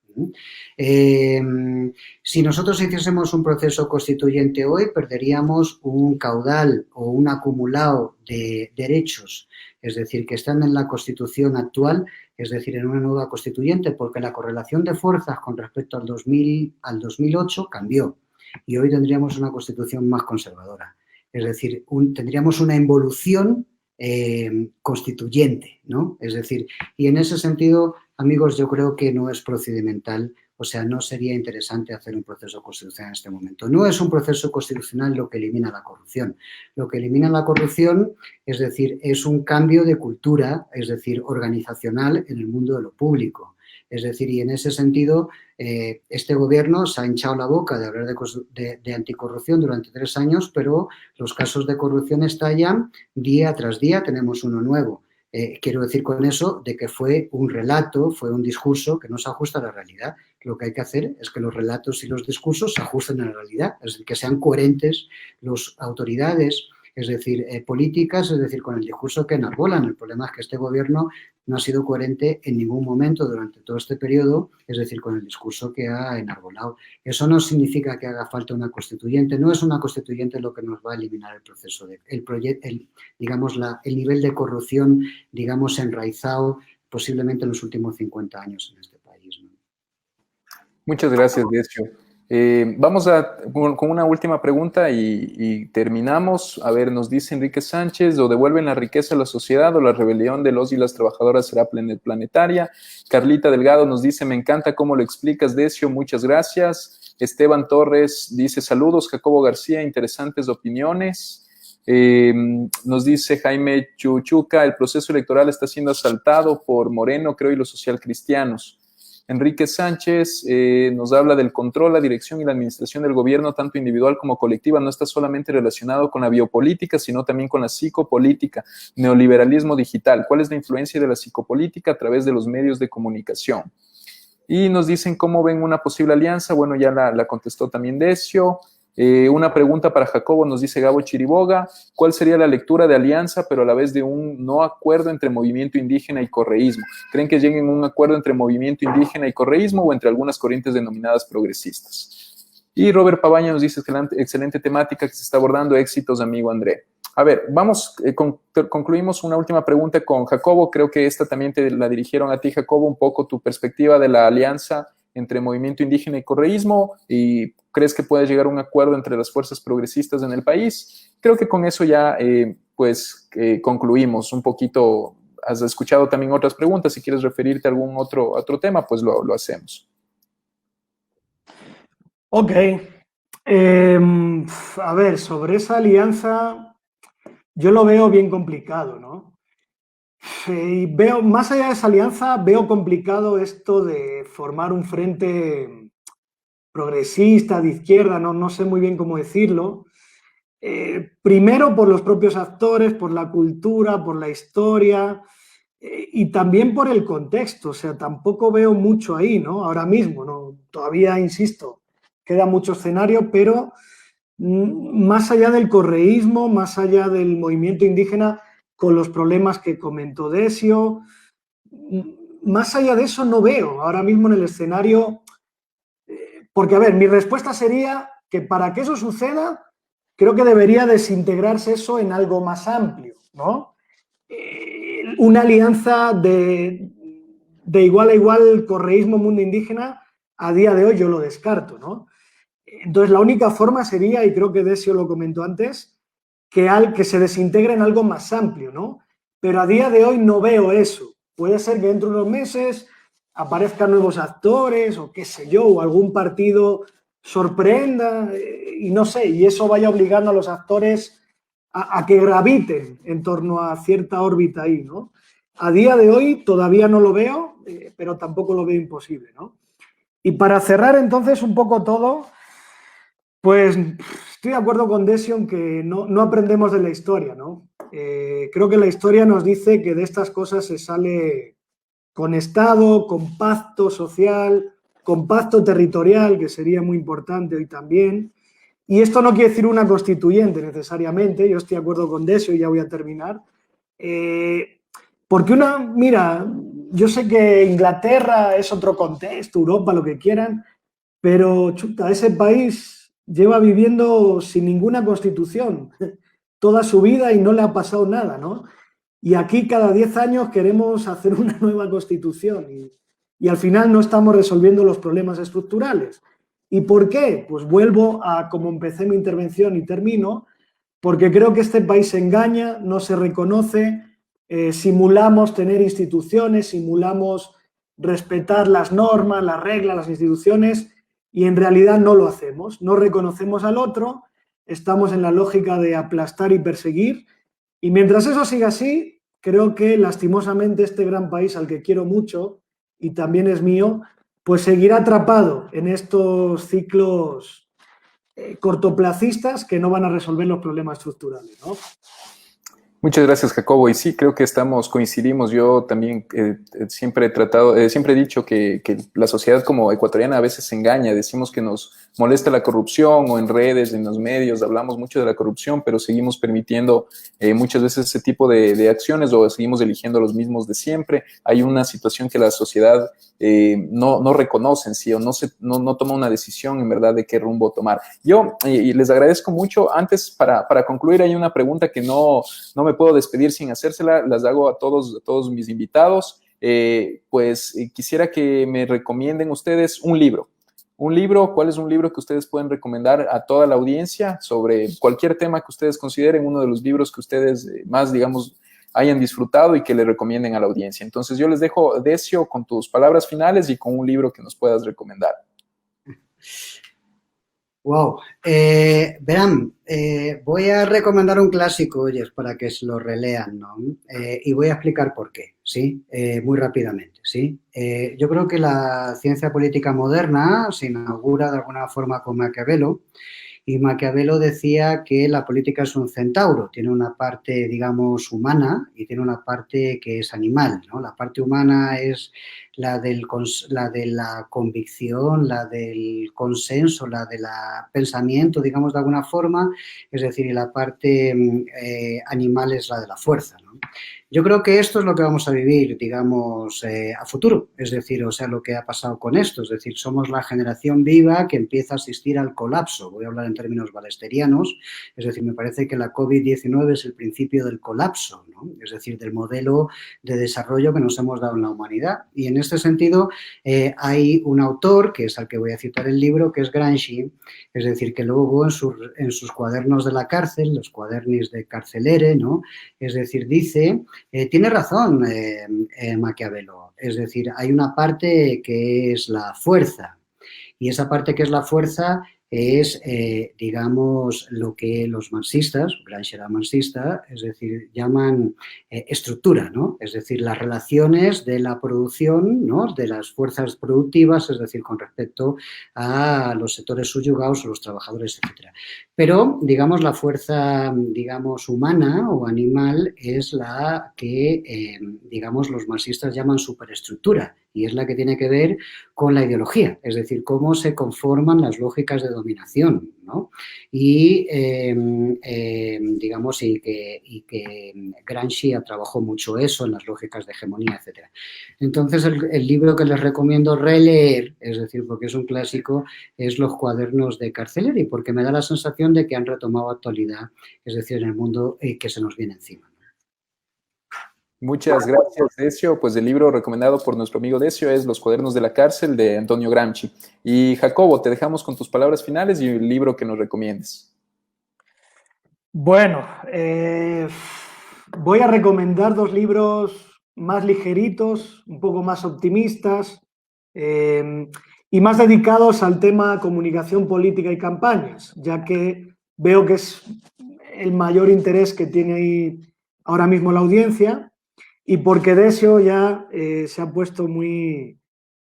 Si nosotros hiciésemos un proceso constituyente hoy, perderíamos un caudal o un acumulado de derechos, es decir, que están en la Constitución actual, es decir, en una nueva constituyente, porque la correlación de fuerzas con respecto al 2008 cambió y hoy tendríamos una Constitución más conservadora. Es decir, tendríamos una involución constituyente, ¿no? Es decir, y en ese sentido, amigos, yo creo que no es procedimental, o sea, no sería interesante hacer un proceso constitucional en este momento. No es un proceso constitucional lo que elimina la corrupción. Lo que elimina la corrupción, es decir, es un cambio de cultura, es decir, organizacional en el mundo de lo público. Es decir, y en ese sentido, este gobierno se ha hinchado la boca de hablar de anticorrupción durante 3 años, pero los casos de corrupción estallan día tras día, tenemos uno nuevo. Quiero decir con eso de que fue un relato, fue un discurso que no se ajusta a la realidad. Lo que hay que hacer es que los relatos y los discursos se ajusten a la realidad, es decir, que sean coherentes las autoridades, es decir, políticas, es decir, con el discurso que enarbolan. El problema es que este gobierno no ha sido coherente en ningún momento durante todo este periodo, es decir, con el discurso que ha enarbolado. Eso no significa que haga falta una constituyente, no es una constituyente lo que nos va a eliminar el proceso, digamos, el nivel de corrupción, digamos, enraizado posiblemente en los últimos 50 años en este país, ¿no? Muchas gracias, Decio. Vamos con una última pregunta y terminamos. A ver, nos dice Enrique Sánchez, ¿o devuelven la riqueza a la sociedad o la rebelión de los y las trabajadoras será planetaria? Carlita Delgado nos dice, me encanta cómo lo explicas, Decio, muchas gracias. Esteban Torres dice, saludos, Jacobo García, interesantes opiniones. Nos dice Jaime Chuchuca, el proceso electoral está siendo asaltado por Moreno, creo, y los socialcristianos. Enrique Sánchez nos habla del control, la dirección y la administración del gobierno, tanto individual como colectiva, no está solamente relacionado con la biopolítica, sino también con la psicopolítica, neoliberalismo digital. ¿Cuál es la influencia de la psicopolítica a través de los medios de comunicación? Y nos dicen cómo ven una posible alianza. Bueno, ya la contestó también Decio. Una pregunta para Jacobo, nos dice Gabo Chiriboga. ¿Cuál sería la lectura de alianza, pero a la vez de un no acuerdo entre movimiento indígena y correísmo? ¿Creen que lleguen a un acuerdo entre movimiento indígena y correísmo o entre algunas corrientes denominadas progresistas? Y Robert Pabaña nos dice, excelente temática que se está abordando. Éxitos, amigo André. A ver, vamos, concluimos una última pregunta con Jacobo. Creo que esta también te la dirigieron a ti, Jacobo, un poco tu perspectiva de la alianza entre movimiento indígena y correísmo, y crees que puede llegar a un acuerdo entre las fuerzas progresistas en el país. Creo que con eso ya, concluimos un poquito. Has escuchado también otras preguntas. Si quieres referirte a algún otro tema, pues lo hacemos. Ok. A ver, sobre esa alianza, yo lo veo bien complicado, ¿no? Y veo, más allá de esa alianza, veo complicado esto de formar un frente progresista, de izquierda, no sé muy bien cómo decirlo. Primero por los propios actores, por la cultura, por la historia y también por el contexto. O sea, tampoco veo mucho ahí, ¿no? Ahora mismo, ¿no? Todavía, insisto, queda mucho escenario, pero más allá del correísmo, más allá del movimiento indígena, con los problemas que comentó Decio, más allá de eso no veo ahora mismo en el escenario, porque a ver, mi respuesta sería que para que eso suceda, creo que debería desintegrarse eso en algo más amplio, ¿no? Una alianza de igual a igual correísmo, mundo indígena, a día de hoy yo lo descarto, ¿no? Entonces, la única forma sería, y creo que Decio lo comentó antes, que se desintegre en algo más amplio, ¿no? Pero a día de hoy no veo eso. Puede ser que dentro de unos meses aparezcan nuevos actores o qué sé yo, o algún partido sorprenda y no sé, y eso vaya obligando a los actores a que graviten en torno a cierta órbita ahí, ¿no? A día de hoy todavía no lo veo, pero tampoco lo veo imposible, ¿no? Y para cerrar entonces un poco todo, pues estoy de acuerdo con Decio en que no aprendemos de la historia, ¿no? Creo que la historia nos dice que de estas cosas se sale con Estado, con pacto social, con pacto territorial, que sería muy importante hoy también. Y esto no quiere decir una constituyente necesariamente, yo estoy de acuerdo con Decio y ya voy a terminar. Porque mira, yo sé que Inglaterra es otro contexto, Europa, lo que quieran, pero chuta, ese país lleva viviendo sin ninguna constitución toda su vida y no le ha pasado nada, ¿no? Y aquí cada 10 años queremos hacer una nueva constitución y al final no estamos resolviendo los problemas estructurales. ¿Y por qué? Pues vuelvo a como empecé mi intervención y termino, porque creo que este país se engaña, no se reconoce, simulamos tener instituciones, simulamos respetar las normas, las reglas, las instituciones, y en realidad no lo hacemos. No reconocemos al otro, estamos en la lógica de aplastar y perseguir, y mientras eso siga así, creo que lastimosamente este gran país al que quiero mucho y también es mío, pues seguirá atrapado en estos ciclos cortoplacistas que no van a resolver los problemas estructurales, ¿no? Muchas gracias, Jacobo. Y sí, creo que coincidimos. Yo también siempre he dicho que la sociedad como ecuatoriana a veces se engaña. Decimos que nos molesta la corrupción, o en redes, en los medios, hablamos mucho de la corrupción, pero seguimos permitiendo muchas veces ese tipo de acciones, o seguimos eligiendo los mismos de siempre. Hay una situación que la sociedad no reconoce en sí, o no toma una decisión en verdad de qué rumbo tomar. Yo les agradezco mucho. Antes, para concluir, hay una pregunta que no me puedo despedir sin hacérsela. Las hago a todos mis invitados. Quisiera que me recomienden ustedes un libro. ¿Cuál es un libro que ustedes pueden recomendar a toda la audiencia sobre cualquier tema que ustedes consideren, uno de los libros que ustedes más, digamos, hayan disfrutado y que le recomienden a la audiencia? Entonces yo les dejo, Decio, con tus palabras finales y con un libro que nos puedas recomendar. Wow. Verán, voy a recomendar un clásico, oyes, para que se lo relean, ¿no? Y voy a explicar por qué, ¿sí? Muy rápidamente, ¿sí? Yo creo que la ciencia política moderna se inaugura de alguna forma con Maquiavelo, y Maquiavelo decía que la política es un centauro, tiene una parte, digamos, humana y tiene una parte que es animal, ¿no? La parte humana es la de la convicción, la del consenso, la del pensamiento, digamos, de alguna forma, es decir, y la parte animal es la de la fuerza, ¿no? Yo creo que esto es lo que vamos a vivir, digamos, a futuro, es decir, o sea, lo que ha pasado con esto, es decir, somos la generación viva que empieza a asistir al colapso, voy a hablar en términos balesterianos, es decir, me parece que la COVID-19 es el principio del colapso, ¿no? Es decir, del modelo de desarrollo que nos hemos dado en la humanidad. Y en este sentido, hay un autor, que es al que voy a citar el libro, que es Gramsci, es decir, que luego en sus cuadernos de la cárcel, los cuadernis de carcelere, ¿no? Es decir, dice, tiene razón Maquiavelo, es decir, hay una parte que es la fuerza, y esa parte que es la fuerza es, digamos, lo que los marxistas, Gramsci era marxista, es decir, llaman estructura, ¿no? Es decir, las relaciones de la producción, ¿no? De las fuerzas productivas, es decir, con respecto a los sectores subyugados o los trabajadores, etcétera. Pero, digamos, la fuerza, digamos, humana o animal es la que, digamos, los marxistas llaman superestructura, y es la que tiene que ver con la ideología, es decir, cómo se conforman las lógicas de dominación, ¿no? Y, digamos, y que Gramsci trabajó mucho eso en las lógicas de hegemonía, etc. Entonces, el libro que les recomiendo releer, es decir, porque es un clásico, es Los cuadernos de Carceleri, porque me da la sensación de que han retomado actualidad, es decir, en el mundo que se nos viene encima. Muchas gracias, Decio. Pues el libro recomendado por nuestro amigo Decio es Los cuadernos de la cárcel, de Antonio Gramsci. Y Jacobo, te dejamos con tus palabras finales y el libro que nos recomiendes. Bueno, voy a recomendar dos libros más ligeritos, un poco más optimistas y más dedicados al tema comunicación política y campañas, ya que veo que es el mayor interés que tiene ahí ahora mismo la audiencia, y porque Decio ya se ha puesto muy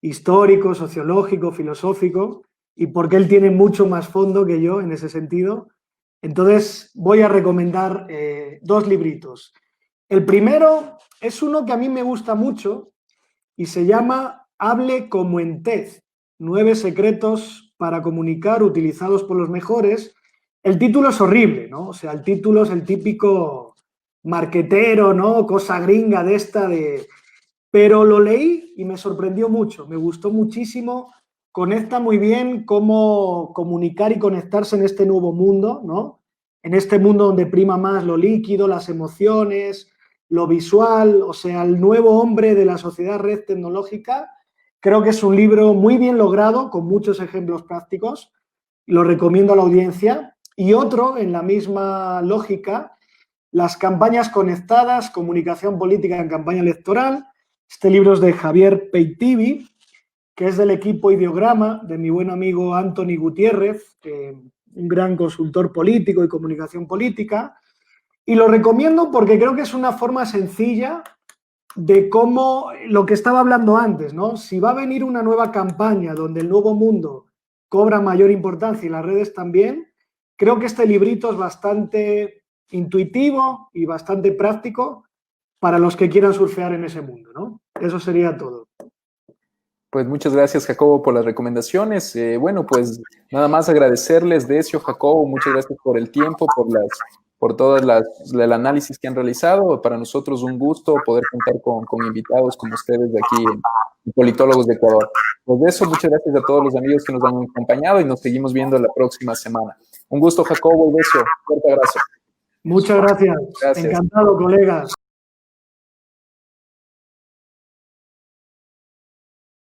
histórico, sociológico, filosófico, y porque él tiene mucho más fondo que yo en ese sentido. Entonces voy a recomendar dos libritos. El primero es uno que a mí me gusta mucho y se llama Hable como en TED, 9 secretos para comunicar utilizados por los mejores. El título es horrible, ¿no? O sea, el título es el típico marquetero, ¿no? Cosa gringa de esta de... Pero lo leí y me sorprendió mucho, me gustó muchísimo, conecta muy bien cómo comunicar y conectarse en este nuevo mundo, ¿no? En este mundo donde prima más lo líquido, las emociones, lo visual, o sea, el nuevo hombre de la sociedad red tecnológica. Creo que es un libro muy bien logrado, con muchos ejemplos prácticos, lo recomiendo a la audiencia. Y otro, en la misma lógica, Las campañas conectadas, comunicación política en campaña electoral. Este libro es de Javier Peitivi, que es del equipo Ideograma, de mi buen amigo Anthony Gutiérrez, un gran consultor político y comunicación política. Y lo recomiendo porque creo que es una forma sencilla de cómo, lo que estaba hablando antes, ¿no? Si va a venir una nueva campaña donde el nuevo mundo cobra mayor importancia y las redes también, creo que este librito es bastante intuitivo y bastante práctico para los que quieran surfear en ese mundo, ¿no? Eso sería todo. Pues muchas gracias, Jacobo, por las recomendaciones. Bueno, pues nada más agradecerles, Decio, Jacobo, muchas gracias por el tiempo, por todas el análisis que han realizado. Para nosotros un gusto poder contar con invitados como ustedes de aquí, Politólogos de Ecuador. Pues de eso, muchas gracias a todos los amigos que nos han acompañado y nos seguimos viendo la próxima semana. Un gusto, Jacobo y Decio. Fuerte abrazo. Muchas gracias. Encantado, colegas.